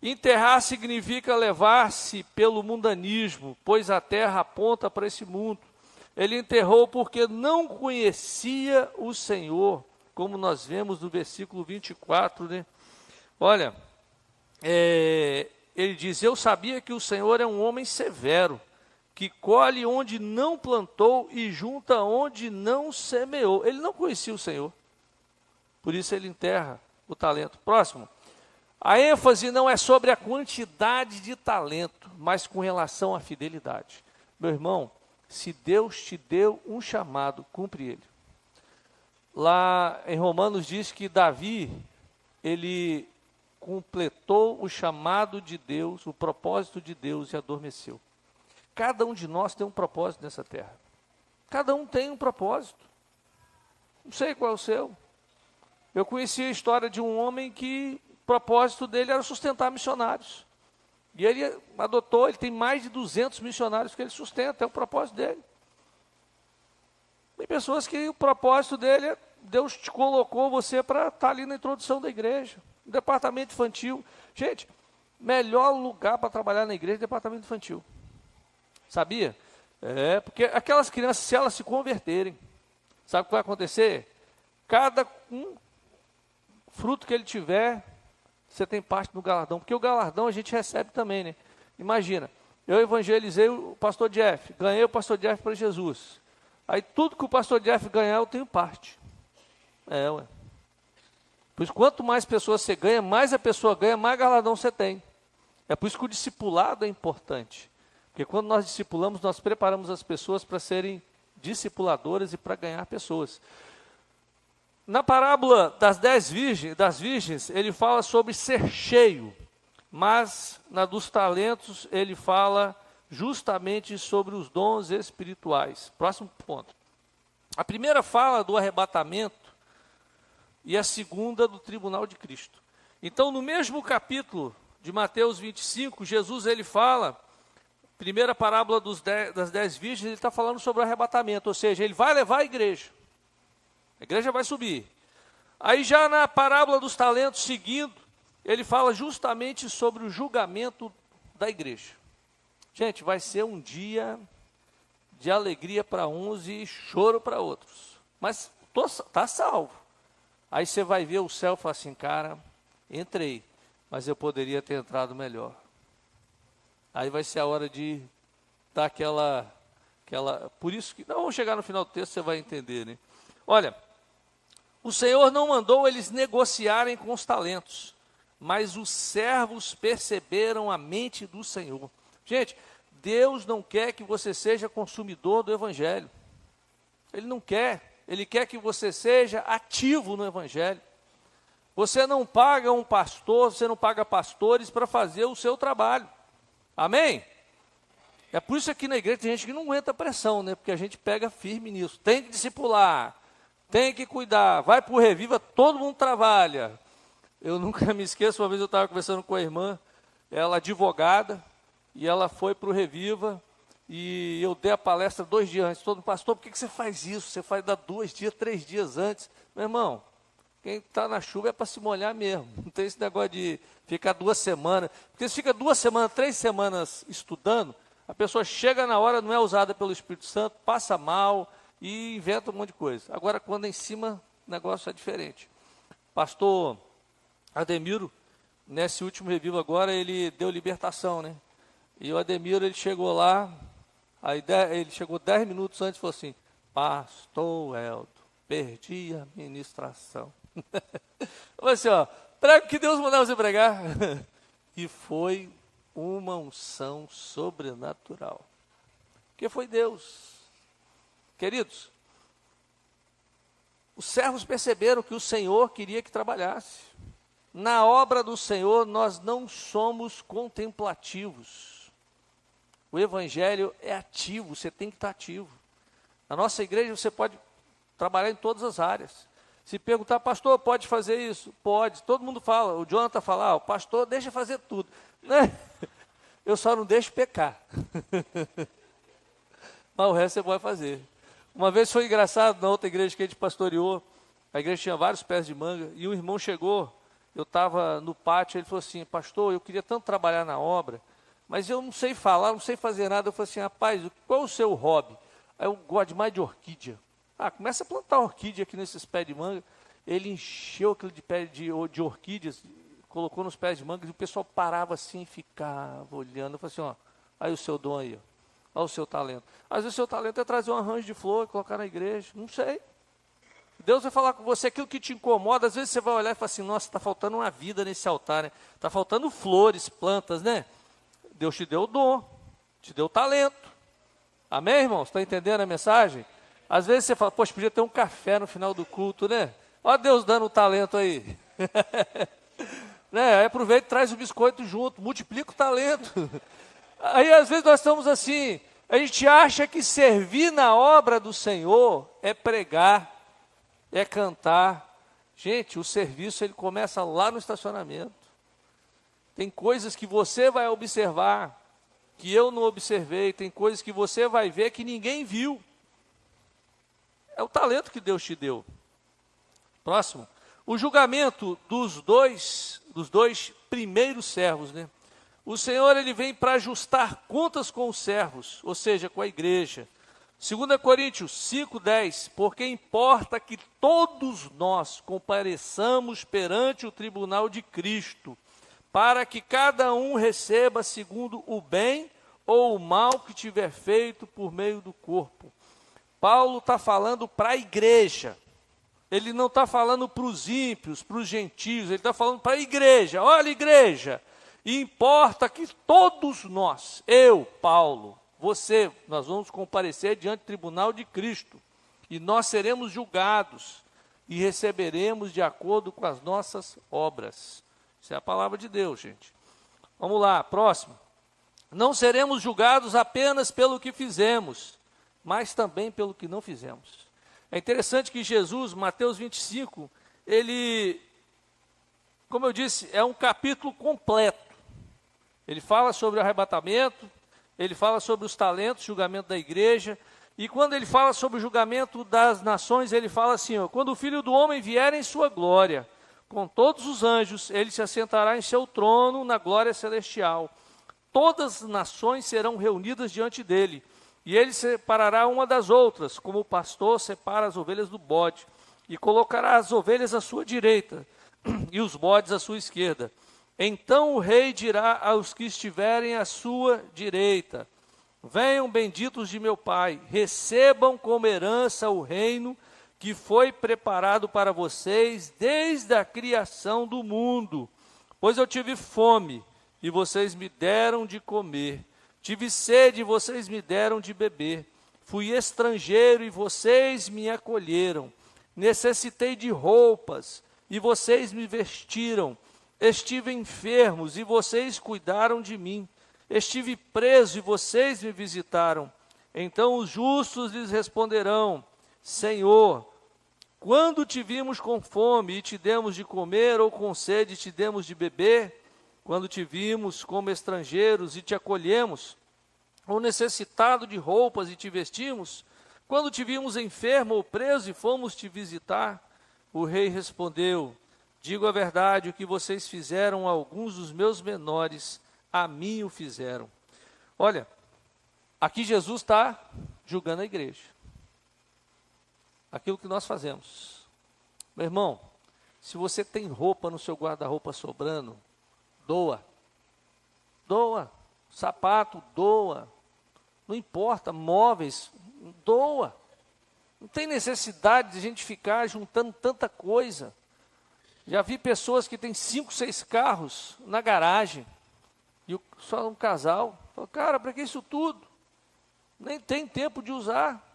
Enterrar significa levar-se pelo mundanismo, pois a terra aponta para esse mundo. Ele enterrou porque não conhecia o Senhor, como nós vemos no versículo 24, né? Olha, ele diz, eu sabia que o Senhor é um homem severo, que colhe onde não plantou e junta onde não semeou. Ele não conhecia o Senhor, por isso ele enterra o talento. Próximo. A ênfase não é sobre a quantidade de talento, mas com relação à fidelidade. Meu irmão, se Deus te deu um chamado, cumpre ele. Lá em Romanos diz que Davi, ele completou o chamado de Deus, o propósito de Deus e adormeceu. Cada um de nós tem um propósito nessa terra. Cada um tem um propósito. Não sei qual é o seu. Eu conheci a história de um homem que o propósito dele era sustentar missionários. E ele adotou, ele tem mais de 200 missionários que ele sustenta, é o propósito dele. Tem pessoas que o propósito dele é, Deus te colocou você para estar ali na introdução da igreja, no departamento infantil. Gente, melhor lugar para trabalhar na igreja é o departamento infantil. Sabia? Porque aquelas crianças, se elas se converterem, sabe o que vai acontecer? Cada fruto que ele tiver, você tem parte no galardão, porque o galardão a gente recebe também, né? Imagina, eu evangelizei o pastor Jeff, ganhei o pastor Jeff para Jesus. Aí tudo que o pastor Jeff ganhar, eu tenho parte. Ué. Pois quanto mais pessoas você ganha, mais a pessoa ganha, mais galardão você tem. É por isso que o discipulado é importante. Porque quando nós discipulamos, nós preparamos as pessoas para serem discipuladoras e para ganhar pessoas. Na parábola das 10 virgens, ele fala sobre ser cheio, mas na dos talentos ele fala justamente sobre os dons espirituais. Próximo ponto. A primeira fala do arrebatamento e a segunda do tribunal de Cristo. Então, no mesmo capítulo de Mateus 25, Jesus ele fala, primeira parábola das 10 virgens, ele está falando sobre o arrebatamento, ou seja, ele vai levar a igreja vai subir. Aí já na parábola dos talentos seguindo, ele fala justamente sobre o julgamento da igreja. Gente, vai ser um dia de alegria para uns e choro para outros. Mas tá salvo. Aí você vai ver o céu e fala assim, cara, entrei, mas eu poderia ter entrado melhor. Aí vai ser a hora de dar aquela... Por isso que... Não, vamos chegar no final do texto, você vai entender, né? Olha, o Senhor não mandou eles negociarem com os talentos, mas os servos perceberam a mente do Senhor. Gente, Deus não quer que você seja consumidor do Evangelho. Ele não quer. Ele quer que você seja ativo no Evangelho. Você não paga um pastor, você não paga pastores para fazer o seu trabalho. Amém? É por isso que aqui na igreja tem gente que não aguenta pressão, né? Porque a gente pega firme nisso. Tem que discipular, tem que cuidar. Vai para o Reviva, todo mundo trabalha. Eu nunca me esqueço, uma vez eu estava conversando com a irmã, ela advogada, e ela foi para o Reviva, e eu dei a palestra 2 dias antes. Todo pastor, por que você faz isso? Você faz dar 2 dias, 3 dias antes. Meu irmão, quem está na chuva é para se molhar mesmo. Não tem esse negócio de ficar 2 semanas. Porque se fica 2 semanas, 3 semanas estudando, a pessoa chega na hora, não é usada pelo Espírito Santo, passa mal e inventa um monte de coisa. Agora, quando é em cima, o negócio é diferente. Pastor Ademiro, nesse último Reviva agora, ele deu libertação, né? E o Ademiro, ele chegou lá, aí ele chegou 10 minutos antes e falou assim, pastor Eldo, perdi a ministração. Falei assim, ó, prega o que Deus mandava você pregar. E foi uma unção sobrenatural. Porque foi Deus. Queridos, os servos perceberam que o Senhor queria que trabalhasse. Na obra do Senhor, nós não somos contemplativos. O Evangelho é ativo, você tem que estar ativo. Na nossa igreja, você pode trabalhar em todas as áreas. Se perguntar, pastor, pode fazer isso? Pode. Todo mundo fala, o Jonathan fala, o pastor deixa fazer tudo. Né? Eu só não deixo pecar. Mas o resto você pode fazer. Uma vez foi engraçado, na outra igreja que a gente pastoreou, a igreja tinha vários pés de manga, e um irmão chegou, eu estava no pátio, ele falou assim, pastor, eu queria tanto trabalhar na obra, mas eu não sei falar, não sei fazer nada. Eu falei assim, rapaz, qual é o seu hobby? Aí eu gosto demais de orquídea. Começa a plantar orquídea aqui nesses pés de manga. Ele encheu aquilo de pé de orquídeas, colocou nos pés de manga, e o pessoal parava assim e ficava olhando. Eu falei assim, ó, aí o seu dom aí, ó, olha o seu talento. Às vezes o seu talento é trazer um arranjo de flor e colocar na igreja, não sei. Deus vai falar com você aquilo que te incomoda. Às vezes você vai olhar e falar assim, nossa, está faltando uma vida nesse altar, né? Está faltando flores, plantas, né? Deus te deu o dom, te deu o talento. Amém, irmãos? Está entendendo a mensagem? Às vezes você fala, poxa, podia ter um café no final do culto, né? Olha Deus dando o talento aí. Né? Aí aproveita e traz o biscoito junto, multiplica o talento. Aí às vezes nós estamos assim, a gente acha que servir na obra do Senhor é pregar, é cantar. Gente, o serviço ele começa lá no estacionamento. Tem coisas que você vai observar, que eu não observei, tem coisas que você vai ver que ninguém viu. É o talento que Deus te deu. Próximo. O julgamento dos dois primeiros servos, né? O Senhor, ele vem para ajustar contas com os servos, ou seja, com a igreja. 2 Coríntios 5:10, porque importa que todos nós compareçamos perante o tribunal de Cristo, para que cada um receba segundo o bem ou o mal que tiver feito por meio do corpo. Paulo está falando para a igreja, ele não está falando para os ímpios, para os gentios, ele está falando para a igreja. Olha, igreja, importa que todos nós, eu, Paulo, você, nós vamos comparecer diante do tribunal de Cristo, e nós seremos julgados, e receberemos de acordo com as nossas obras. Isso é a palavra de Deus, gente. Vamos lá, próximo. Não seremos julgados apenas pelo que fizemos, mas também pelo que não fizemos. É interessante que Jesus, Mateus 25, ele, como eu disse, é um capítulo completo. Ele fala sobre o arrebatamento, ele fala sobre os talentos, julgamento da igreja, E quando ele fala sobre o julgamento das nações, ele fala assim, ó, quando o Filho do Homem vier em sua glória, com todos os anjos, ele se assentará em seu trono na glória celestial. Todas as nações serão reunidas diante dele, e ele separará uma das outras, como o pastor separa as ovelhas do bode, e colocará as ovelhas à sua direita, e os bodes à sua esquerda. Então o rei dirá aos que estiverem à sua direita, venham benditos de meu Pai, recebam como herança o reino que foi preparado para vocês desde a criação do mundo. Pois eu tive fome, e vocês me deram de comer. Tive sede, e vocês me deram de beber. Fui estrangeiro, e vocês me acolheram. Necessitei de roupas, e vocês me vestiram. Estive enfermos, e vocês cuidaram de mim. Estive preso, e vocês me visitaram. Então os justos lhes responderão, Senhor, quando te vimos com fome e te demos de comer, ou com sede e te demos de beber? Quando te vimos como estrangeiros e te acolhemos, ou necessitado de roupas e te vestimos? Quando te vimos enfermo ou preso e fomos te visitar? O rei respondeu, digo a verdade, o que vocês fizeram a alguns dos meus menores, a mim o fizeram. Olha, aqui Jesus está julgando a igreja. Aquilo que nós fazemos. Meu irmão, se você tem roupa no seu guarda-roupa sobrando, doa. Doa. Sapato, doa. Não importa, móveis, doa. Não tem necessidade de a gente ficar juntando tanta coisa. Já vi pessoas que têm 5, 6 carros na garagem. E só um casal. Fala, cara, para que isso tudo? Nem tem tempo de usar.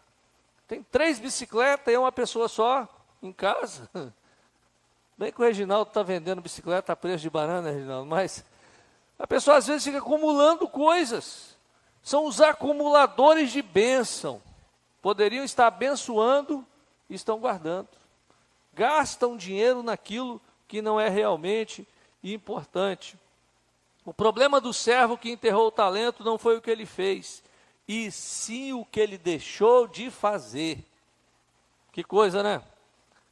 Tem 3 bicicletas e é uma pessoa só em casa. Bem que o Reginaldo está vendendo bicicleta a preço de banana, Reginaldo, mas a pessoa às vezes fica acumulando coisas. São os acumuladores de bênção. Poderiam estar abençoando e estão guardando. Gastam dinheiro naquilo que não é realmente importante. O problema do servo que enterrou o talento não foi o que ele fez, e sim o que ele deixou de fazer. Que coisa, né?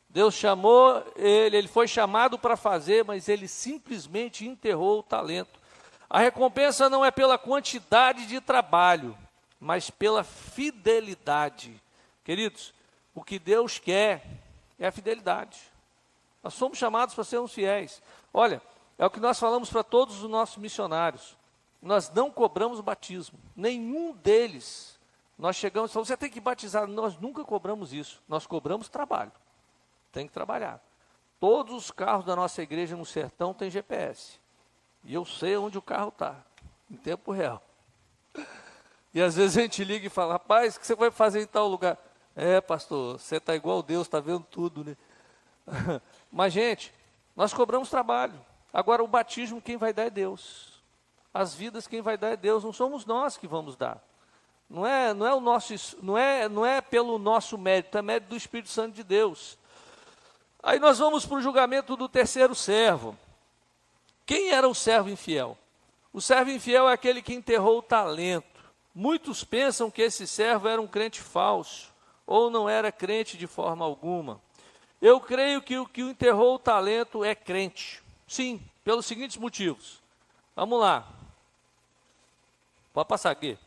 Deus chamou ele foi chamado para fazer, mas ele simplesmente enterrou o talento. A recompensa não é pela quantidade de trabalho, mas pela fidelidade. Queridos, o que Deus quer é a fidelidade. Nós somos chamados para sermos fiéis. Olha, é o que nós falamos para todos os nossos missionários. Nós não cobramos batismo, nenhum deles. Nós chegamos e falamos, você tem que batizar. Nós nunca cobramos isso, nós cobramos trabalho. Tem que trabalhar. Todos os carros da nossa igreja no sertão têm GPS. E eu sei onde o carro está, em tempo real. E às vezes a gente liga e fala, rapaz, o que você vai fazer em tal lugar? É, pastor, você está igual Deus, está vendo tudo, né? Mas, gente, nós cobramos trabalho. Agora, o batismo quem vai dar é Deus. As vidas quem vai dar é Deus, não somos nós que vamos dar. Não é pelo nosso mérito, é mérito do Espírito Santo de Deus. Aí nós vamos para o julgamento do terceiro servo. Quem era o servo infiel? O servo infiel é aquele que enterrou o talento. Muitos pensam que esse servo era um crente falso, ou não era crente de forma alguma. Eu creio que o que enterrou o talento é crente. Sim, pelos seguintes motivos. Vamos lá. Pode passar aqui.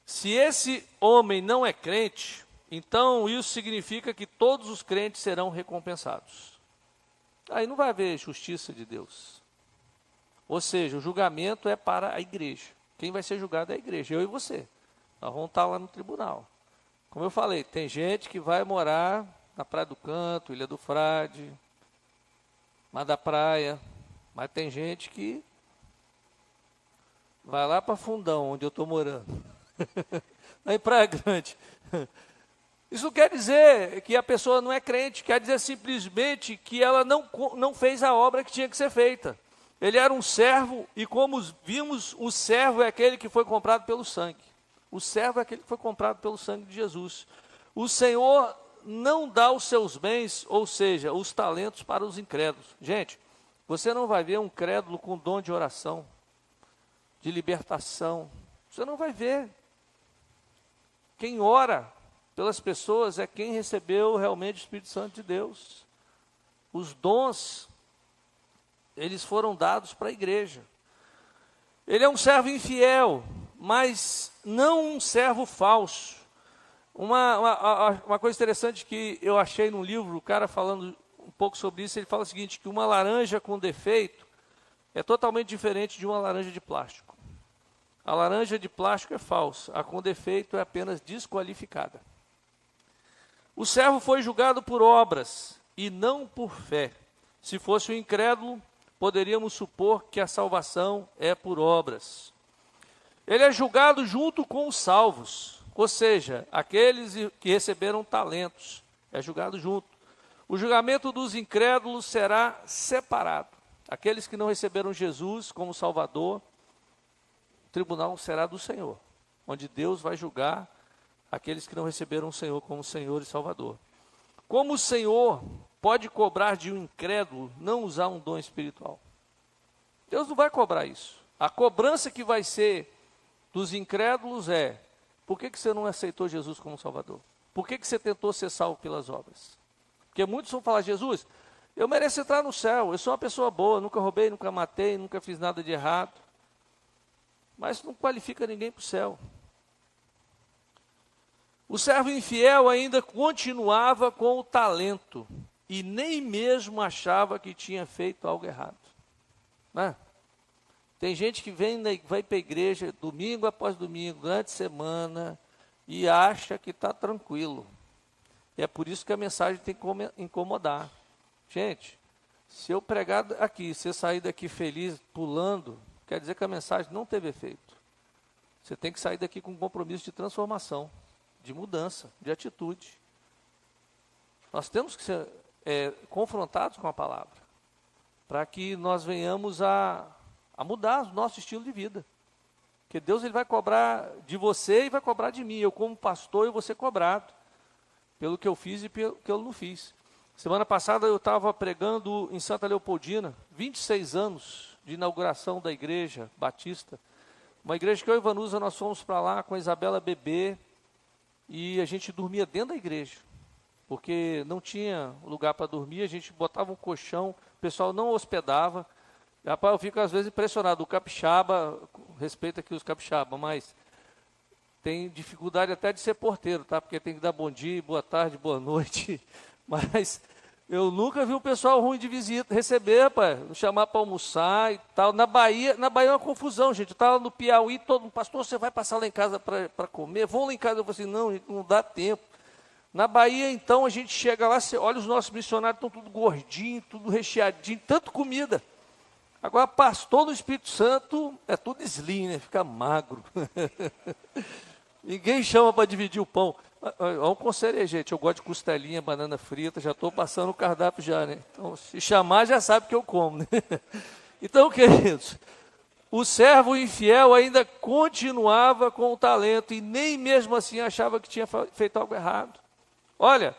Se esse homem não é crente, então isso significa que todos os crentes serão recompensados. Aí não vai haver justiça de Deus. Ou seja, o julgamento é para a igreja. Quem vai ser julgado é a igreja, eu e você. Nós vamos estar lá no tribunal. Como eu falei, tem gente que vai morar na Praia do Canto, Ilha do Frade, Mar da Praia, mas tem gente que vai lá para Fundão, onde eu estou morando, lá em Praia Grande. Isso não quer dizer que a pessoa não é crente, quer dizer simplesmente que ela não fez a obra que tinha que ser feita. Ele era um servo e, como vimos, o servo é aquele que foi comprado pelo sangue. O servo é aquele que foi comprado pelo sangue de Jesus. O Senhor não dá os seus bens, ou seja, os talentos para os incrédulos. Gente, você não vai ver um crédulo com dom de oração, de libertação. Você não vai ver. quem ora pelas pessoas é quem recebeu realmente o Espírito Santo de Deus. Os dons, eles foram dados para a igreja. Ele é um servo infiel, mas não um servo falso. Uma coisa interessante que eu achei no livro, o cara falando um pouco sobre isso, ele fala o seguinte, que uma laranja com defeito é totalmente diferente de uma laranja de plástico. A laranja de plástico é falsa, a com defeito é apenas desqualificada. O servo foi julgado por obras e não por fé. Se fosse o incrédulo, poderíamos supor que a salvação é por obras. Ele é julgado junto com os salvos, ou seja, aqueles que receberam talentos, é julgado junto. O julgamento dos incrédulos será separado. Aqueles que não receberam Jesus como Salvador, o tribunal será do Senhor, onde Deus vai julgar aqueles que não receberam o Senhor como Senhor e Salvador. Como o Senhor pode cobrar de um incrédulo não usar um dom espiritual? Deus não vai cobrar isso. A cobrança que vai ser dos incrédulos é: por que você não aceitou Jesus como Salvador? Por que você tentou ser salvo pelas obras? Porque muitos vão falar: Jesus, eu mereço entrar no céu, eu sou uma pessoa boa, nunca roubei, nunca matei, nunca fiz nada de errado. Mas não qualifica ninguém para o céu. O servo infiel ainda continuava com o talento e nem mesmo achava que tinha feito algo errado. Né? Tem gente que vai para a igreja domingo após domingo, durante a semana, e acha que está tranquilo. E é por isso que a mensagem tem que incomodar. Gente, se eu pregar aqui, você sair daqui feliz, pulando, quer dizer que a mensagem não teve efeito. Você tem que sair daqui com um compromisso de transformação, de mudança, de atitude. Nós temos que ser confrontados com a palavra, para que nós venhamos a mudar o nosso estilo de vida. Porque Deus ele vai cobrar de você e vai cobrar de mim. Eu como pastor eu vou ser cobrado pelo que eu fiz e pelo que eu não fiz. Semana passada eu estava pregando em Santa Leopoldina, 26 anos de inauguração da igreja batista. Uma igreja que eu e Vanusa, nós fomos para lá com a Isabela bebê e a gente dormia dentro da igreja. Porque não tinha lugar para dormir, a gente botava um colchão, o pessoal não hospedava. Rapaz, eu fico às vezes impressionado, o capixaba, respeito aqui os capixaba, mas tem dificuldade até de ser porteiro, tá? Porque tem que dar bom dia, boa tarde, boa noite. Mas eu nunca vi um pessoal ruim de visita receber, rapaz, chamar para almoçar e tal. Na Bahia é uma confusão, gente. Eu estava no Piauí, todo mundo, pastor, você vai passar lá em casa para comer? Vão lá em casa. Eu falei assim, não, gente, não dá tempo. Na Bahia, então, a gente chega lá, você olha os nossos missionários, estão tudo gordinho, tudo recheadinho, tanto comida. Agora, pastor do Espírito Santo, é tudo slim, né? Fica magro. Ninguém chama para dividir o pão. Olha um conselho aí, gente. Eu gosto de costelinha, banana frita, já estou passando o cardápio já, né? Então, se chamar, já sabe que eu como, né? Então, queridos, o servo infiel ainda continuava com o talento e nem mesmo assim achava que tinha feito algo errado. Olha,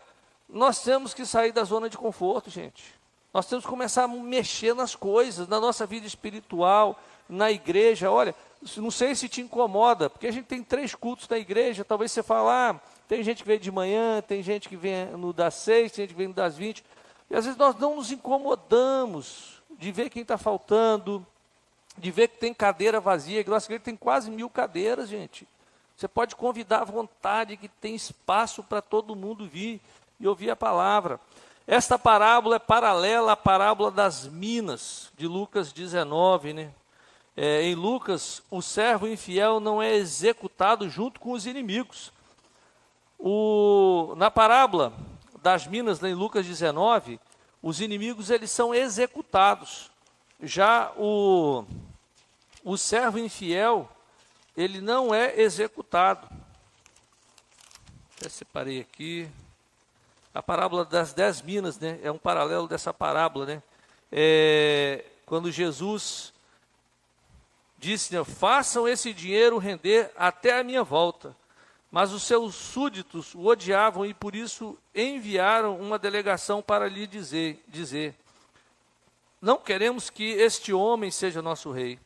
nós temos que sair da zona de conforto, gente. Nós temos que começar a mexer nas coisas, na nossa vida espiritual, na igreja. Olha, não sei se te incomoda, porque a gente tem 3 cultos na igreja, talvez você fale, tem gente que vem de manhã, tem gente que vem no das 6, tem gente que vem no das 20, e às vezes nós não nos incomodamos de ver quem está faltando, de ver que tem cadeira vazia, que nossa igreja tem quase 1000 cadeiras, gente. Você pode convidar à vontade, que tem espaço para todo mundo vir e ouvir a palavra. Esta parábola é paralela à parábola das minas, de Lucas 19, né? Em Lucas, o servo infiel não é executado junto com os inimigos. Na parábola das minas, né, em Lucas 19, os inimigos eles são executados. Já o servo infiel, ele não é executado. Até separei aqui. A parábola das 10 minas, né, é um paralelo dessa parábola, né? Quando Jesus disse, né, façam esse dinheiro render até a minha volta. Mas os seus súditos o odiavam e por isso enviaram uma delegação para lhe dizer, não queremos que este homem seja nosso rei.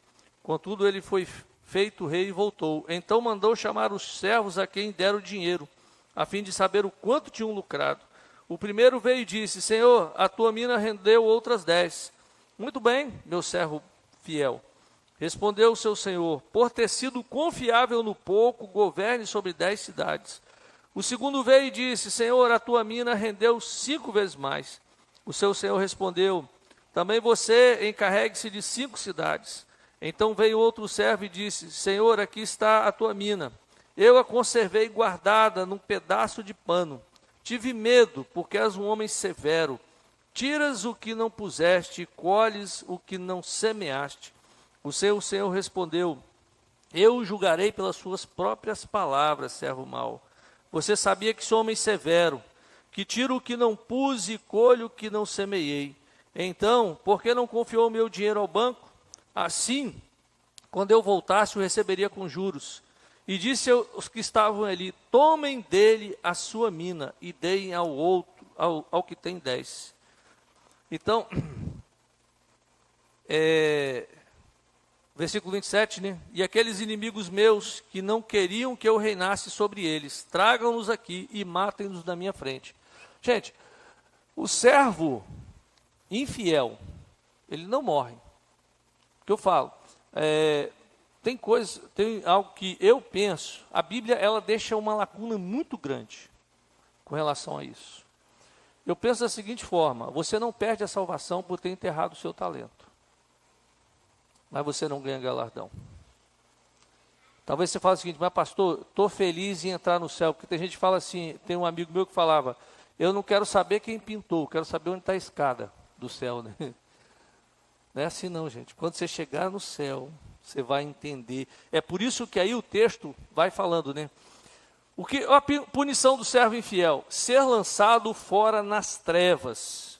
Contudo, ele foi feito rei, e voltou. Então mandou chamar os servos a quem deram o dinheiro, a fim de saber o quanto tinham lucrado. O primeiro veio e disse: Senhor, a tua mina rendeu outras 10. Muito bem, meu servo fiel. Respondeu o seu senhor: por ter sido confiável no pouco, governe sobre 10 cidades. O segundo veio e disse: Senhor, a tua mina rendeu 5 vezes mais. O seu senhor respondeu: também você encarregue-se de 5 cidades. Então veio outro servo e disse: Senhor, aqui está a tua mina. Eu a conservei guardada num pedaço de pano. Tive medo, porque és um homem severo. Tiras o que não puseste e colhes o que não semeaste. O seu senhor respondeu: eu o julgarei pelas suas próprias palavras, servo mau. Você sabia que sou homem severo, que tiro o que não pus e colho o que não semeei. Então, por que não confiou o meu dinheiro ao banco? Assim, quando eu voltasse, o receberia com juros. E disse aos que estavam ali: tomem dele a sua mina e deem ao outro, ao que tem 10. Então, versículo 27, né? E aqueles inimigos meus que não queriam que eu reinasse sobre eles, tragam-nos aqui e matem-nos na minha frente. Gente, o servo infiel, ele não morre. O que eu falo? Tem algo que eu penso, a Bíblia ela deixa uma lacuna muito grande com relação a isso. Eu penso da seguinte forma: você não perde a salvação por ter enterrado o seu talento, mas você não ganha galardão. Talvez você fale o seguinte: mas pastor, estou feliz em entrar no céu, porque tem gente que fala assim, tem um amigo meu que falava: eu não quero saber quem pintou, quero saber onde está a escada do céu, né? Não é assim não, gente. Quando você chegar no céu, você vai entender. É por isso que aí o texto vai falando, né? A punição do servo infiel: ser lançado fora nas trevas.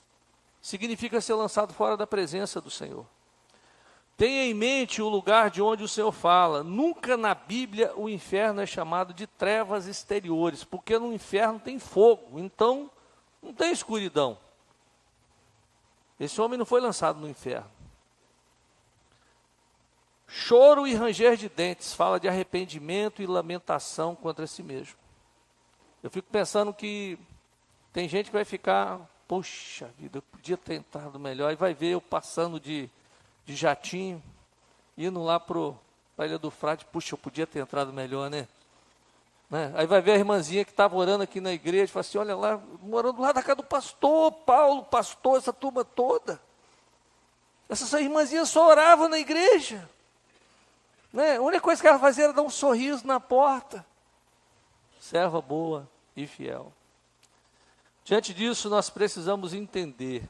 Significa ser lançado fora da presença do Senhor. Tenha em mente o lugar de onde o Senhor fala. Nunca na Bíblia o inferno é chamado de trevas exteriores, porque no inferno tem fogo, então não tem escuridão. Esse homem não foi lançado no inferno. Choro e ranger de dentes fala de arrependimento e lamentação contra si mesmo. Eu fico pensando que tem gente que vai ficar: poxa vida, eu podia ter entrado melhor. E vai ver eu passando de jatinho, indo lá para a Ilha do Frade: puxa, eu podia ter entrado melhor, né? Aí vai ver a irmãzinha que estava orando aqui na igreja e fala assim: olha lá, morando lá da casa do pastor Paulo, pastor, essa turma toda. Essas irmãzinhas só oravam na igreja. A única coisa que ela fazia era dar um sorriso na porta. Serva boa e fiel. Diante disso, nós precisamos entender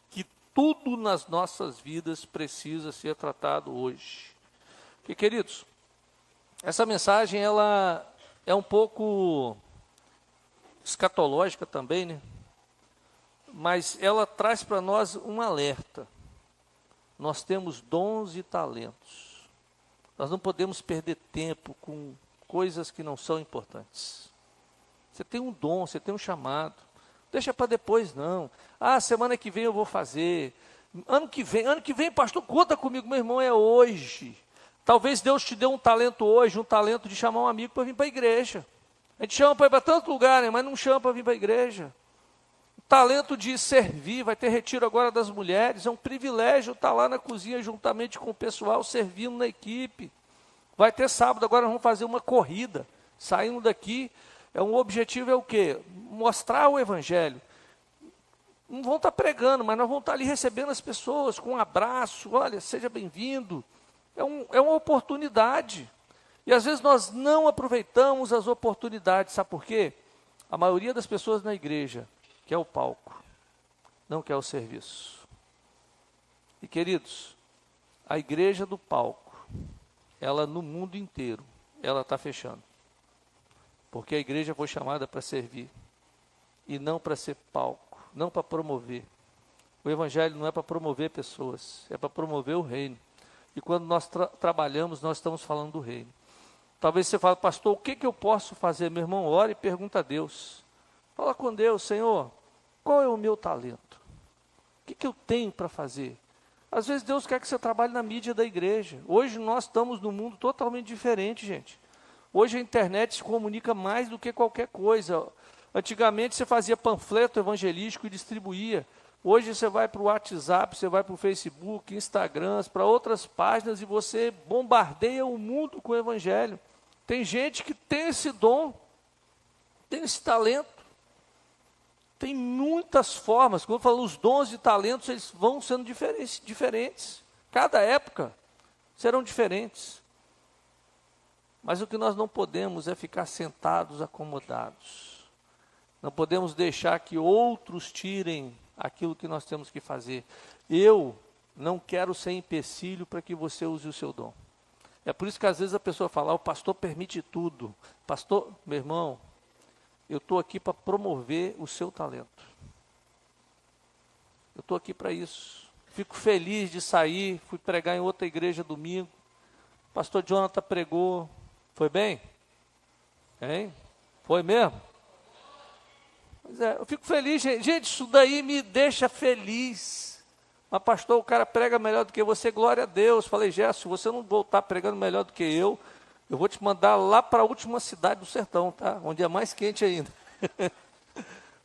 que tudo nas nossas vidas precisa ser tratado hoje. Porque, queridos, essa mensagem ela é um pouco escatológica também, né? Mas ela traz para nós um alerta. Nós temos dons e talentos. Nós não podemos perder tempo com coisas que não são importantes. Você tem um dom, você tem um chamado. Deixa para depois, não. Semana que vem eu vou fazer. Ano que vem, pastor, conta comigo. Meu irmão, é hoje. Talvez Deus te dê um talento hoje, um talento de chamar um amigo para vir para a igreja. A gente chama para ir para tanto lugar, né, mas não chama para vir para a igreja. O talento de servir, vai ter retiro agora das mulheres, é um privilégio estar lá na cozinha juntamente com o pessoal, servindo na equipe. Vai ter sábado, agora nós vamos fazer uma corrida, saindo daqui, o objetivo é o quê? Mostrar o evangelho. Não vão estar pregando, mas nós vamos estar ali recebendo as pessoas com um abraço: olha, seja bem-vindo. É uma oportunidade. E às vezes nós não aproveitamos as oportunidades, sabe por quê? A maioria das pessoas na igreja quer o palco, não quer o serviço. E queridos, a igreja do palco, ela no mundo inteiro, ela está fechando. Porque a igreja foi chamada para servir, e não para ser palco, não para promover. O evangelho não é para promover pessoas, é para promover o reino. E quando nós trabalhamos, nós estamos falando do reino. Talvez você fale: pastor, o que eu posso fazer? Meu irmão, ore e pergunta a Deus. Fala com Deus: Senhor, qual é o meu talento? O que eu tenho para fazer? Às vezes Deus quer que você trabalhe na mídia da igreja. Hoje nós estamos num mundo totalmente diferente, gente. Hoje a internet se comunica mais do que qualquer coisa. Antigamente você fazia panfleto evangelístico e distribuía. Hoje você vai para o WhatsApp, você vai para o Facebook, Instagram, para outras páginas e você bombardeia o mundo com o evangelho. Tem gente que tem esse dom, tem esse talento. Tem muitas formas. Quando eu falo os dons e talentos, eles vão sendo diferentes. Cada época serão diferentes. Mas o que nós não podemos é ficar sentados, acomodados. Não podemos deixar que outros tirem aquilo que nós temos que fazer. Eu não quero ser empecilho para que você use o seu dom. É por isso que às vezes a pessoa fala, o pastor permite tudo. Pastor, meu irmão, eu estou aqui para promover o seu talento. Eu estou aqui para isso. Fico feliz de sair, fui pregar em outra igreja domingo. Pastor Jonathan pregou. Foi bem? Hein? Foi mesmo? Pois é, eu fico feliz, gente. Gente, isso daí me deixa feliz. Mas pastor, o cara prega melhor do que você, glória a Deus. Falei, Gerson, se você não voltar pregando melhor do que eu vou te mandar lá para a última cidade do sertão, tá? Onde é mais quente ainda.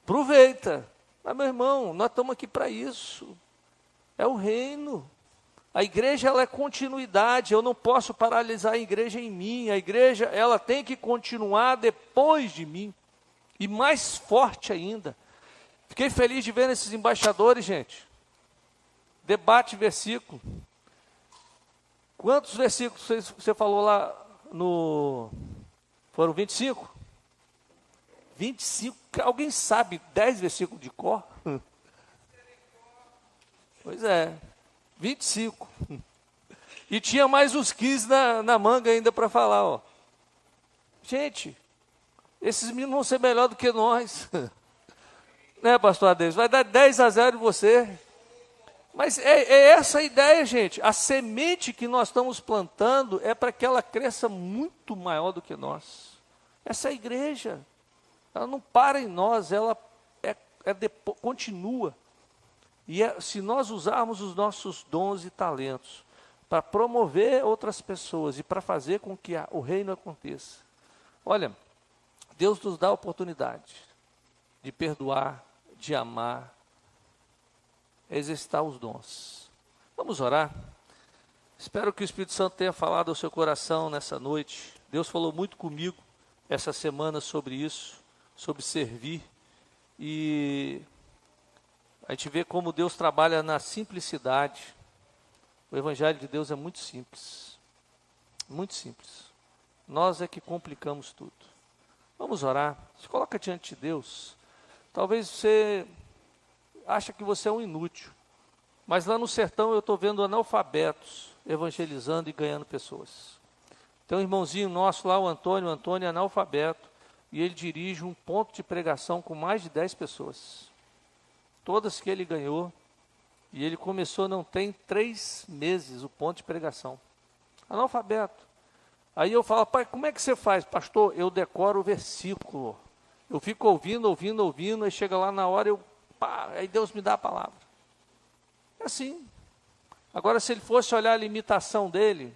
Aproveita. Mas, meu irmão, nós estamos aqui para isso. É o reino. A igreja, ela é continuidade. Eu não posso paralisar a igreja em mim. A igreja, ela tem que continuar depois de mim. E mais forte ainda. Fiquei feliz de ver esses embaixadores, gente. Debate versículo. Quantos versículos você falou lá? Foram 25? 25, alguém sabe 10 versículos de cor? Pois é, 25. E tinha mais uns 15 na manga ainda para falar, ó. Gente, esses meninos vão ser melhor do que nós. Né, pastor Adeus? Vai dar 10-0 em você. Mas é essa a ideia, gente. A semente que nós estamos plantando é para que ela cresça muito maior do que nós. Essa é a igreja. Ela não para em nós, ela continua. E se nós usarmos os nossos dons e talentos para promover outras pessoas e para fazer com que o reino aconteça. Olha, Deus nos dá a oportunidade de perdoar, de amar, exercitar os dons. Vamos orar? Espero que o Espírito Santo tenha falado ao seu coração nessa noite. Deus falou muito comigo essa semana sobre isso, sobre servir. E a gente vê como Deus trabalha na simplicidade. O Evangelho de Deus é muito simples. Muito simples. Nós é que complicamos tudo. Vamos orar. Se coloca diante de Deus. Talvez você acha que você é um inútil. Mas lá no sertão eu estou vendo analfabetos evangelizando e ganhando pessoas. Tem um irmãozinho nosso lá, o Antônio é analfabeto, e ele dirige um ponto de pregação com mais de 10 pessoas. Todas que ele ganhou, e ele começou não tem 3 meses o ponto de pregação. Analfabeto. Aí eu falo, pai, como é que você faz? Pastor, eu decoro o versículo. Eu fico ouvindo, aí chega lá na hora, aí Deus me dá a palavra. É assim. Agora, se ele fosse olhar a limitação dele,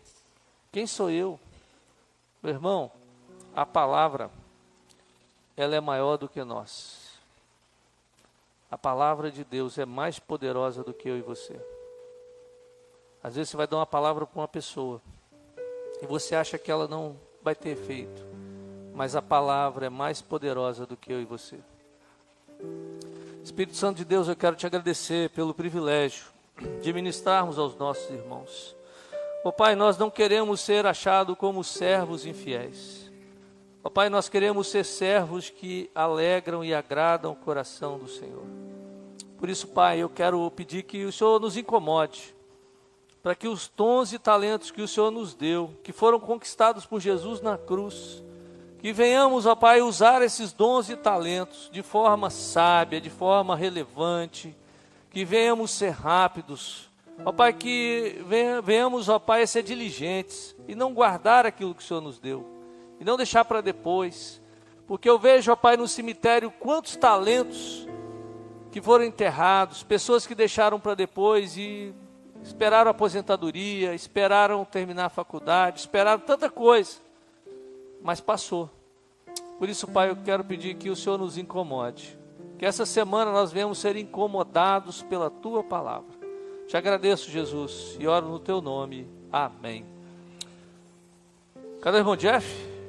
quem sou eu? Meu irmão, a palavra, ela é maior do que nós. A palavra de Deus é mais poderosa do que eu e você. Às vezes você vai dar uma palavra para uma pessoa, e você acha que ela não vai ter efeito. Mas a palavra é mais poderosa do que eu e você. Espírito Santo de Deus, eu quero te agradecer pelo privilégio de ministrarmos aos nossos irmãos. Ó Pai, nós não queremos ser achados como servos infiéis. Ó Pai, nós queremos ser servos que alegram e agradam o coração do Senhor. Por isso, Pai, eu quero pedir que o Senhor nos incomode, para que os dons e talentos que o Senhor nos deu, que foram conquistados por Jesus na cruz, que venhamos, ó Pai, usar esses dons e talentos de forma sábia, de forma relevante, que venhamos ser rápidos, ó Pai, que venhamos, ó Pai, a ser diligentes e não guardar aquilo que o Senhor nos deu, e não deixar para depois, porque eu vejo, ó Pai, no cemitério quantos talentos que foram enterrados, pessoas que deixaram para depois e esperaram a aposentadoria, esperaram terminar a faculdade, esperaram tanta coisa, mas passou. Por isso, Pai, eu quero pedir que o Senhor nos incomode, que essa semana nós venhamos ser incomodados pela Tua palavra. Te agradeço, Jesus, e oro no Teu nome. Amém. Cadê o irmão Jeff?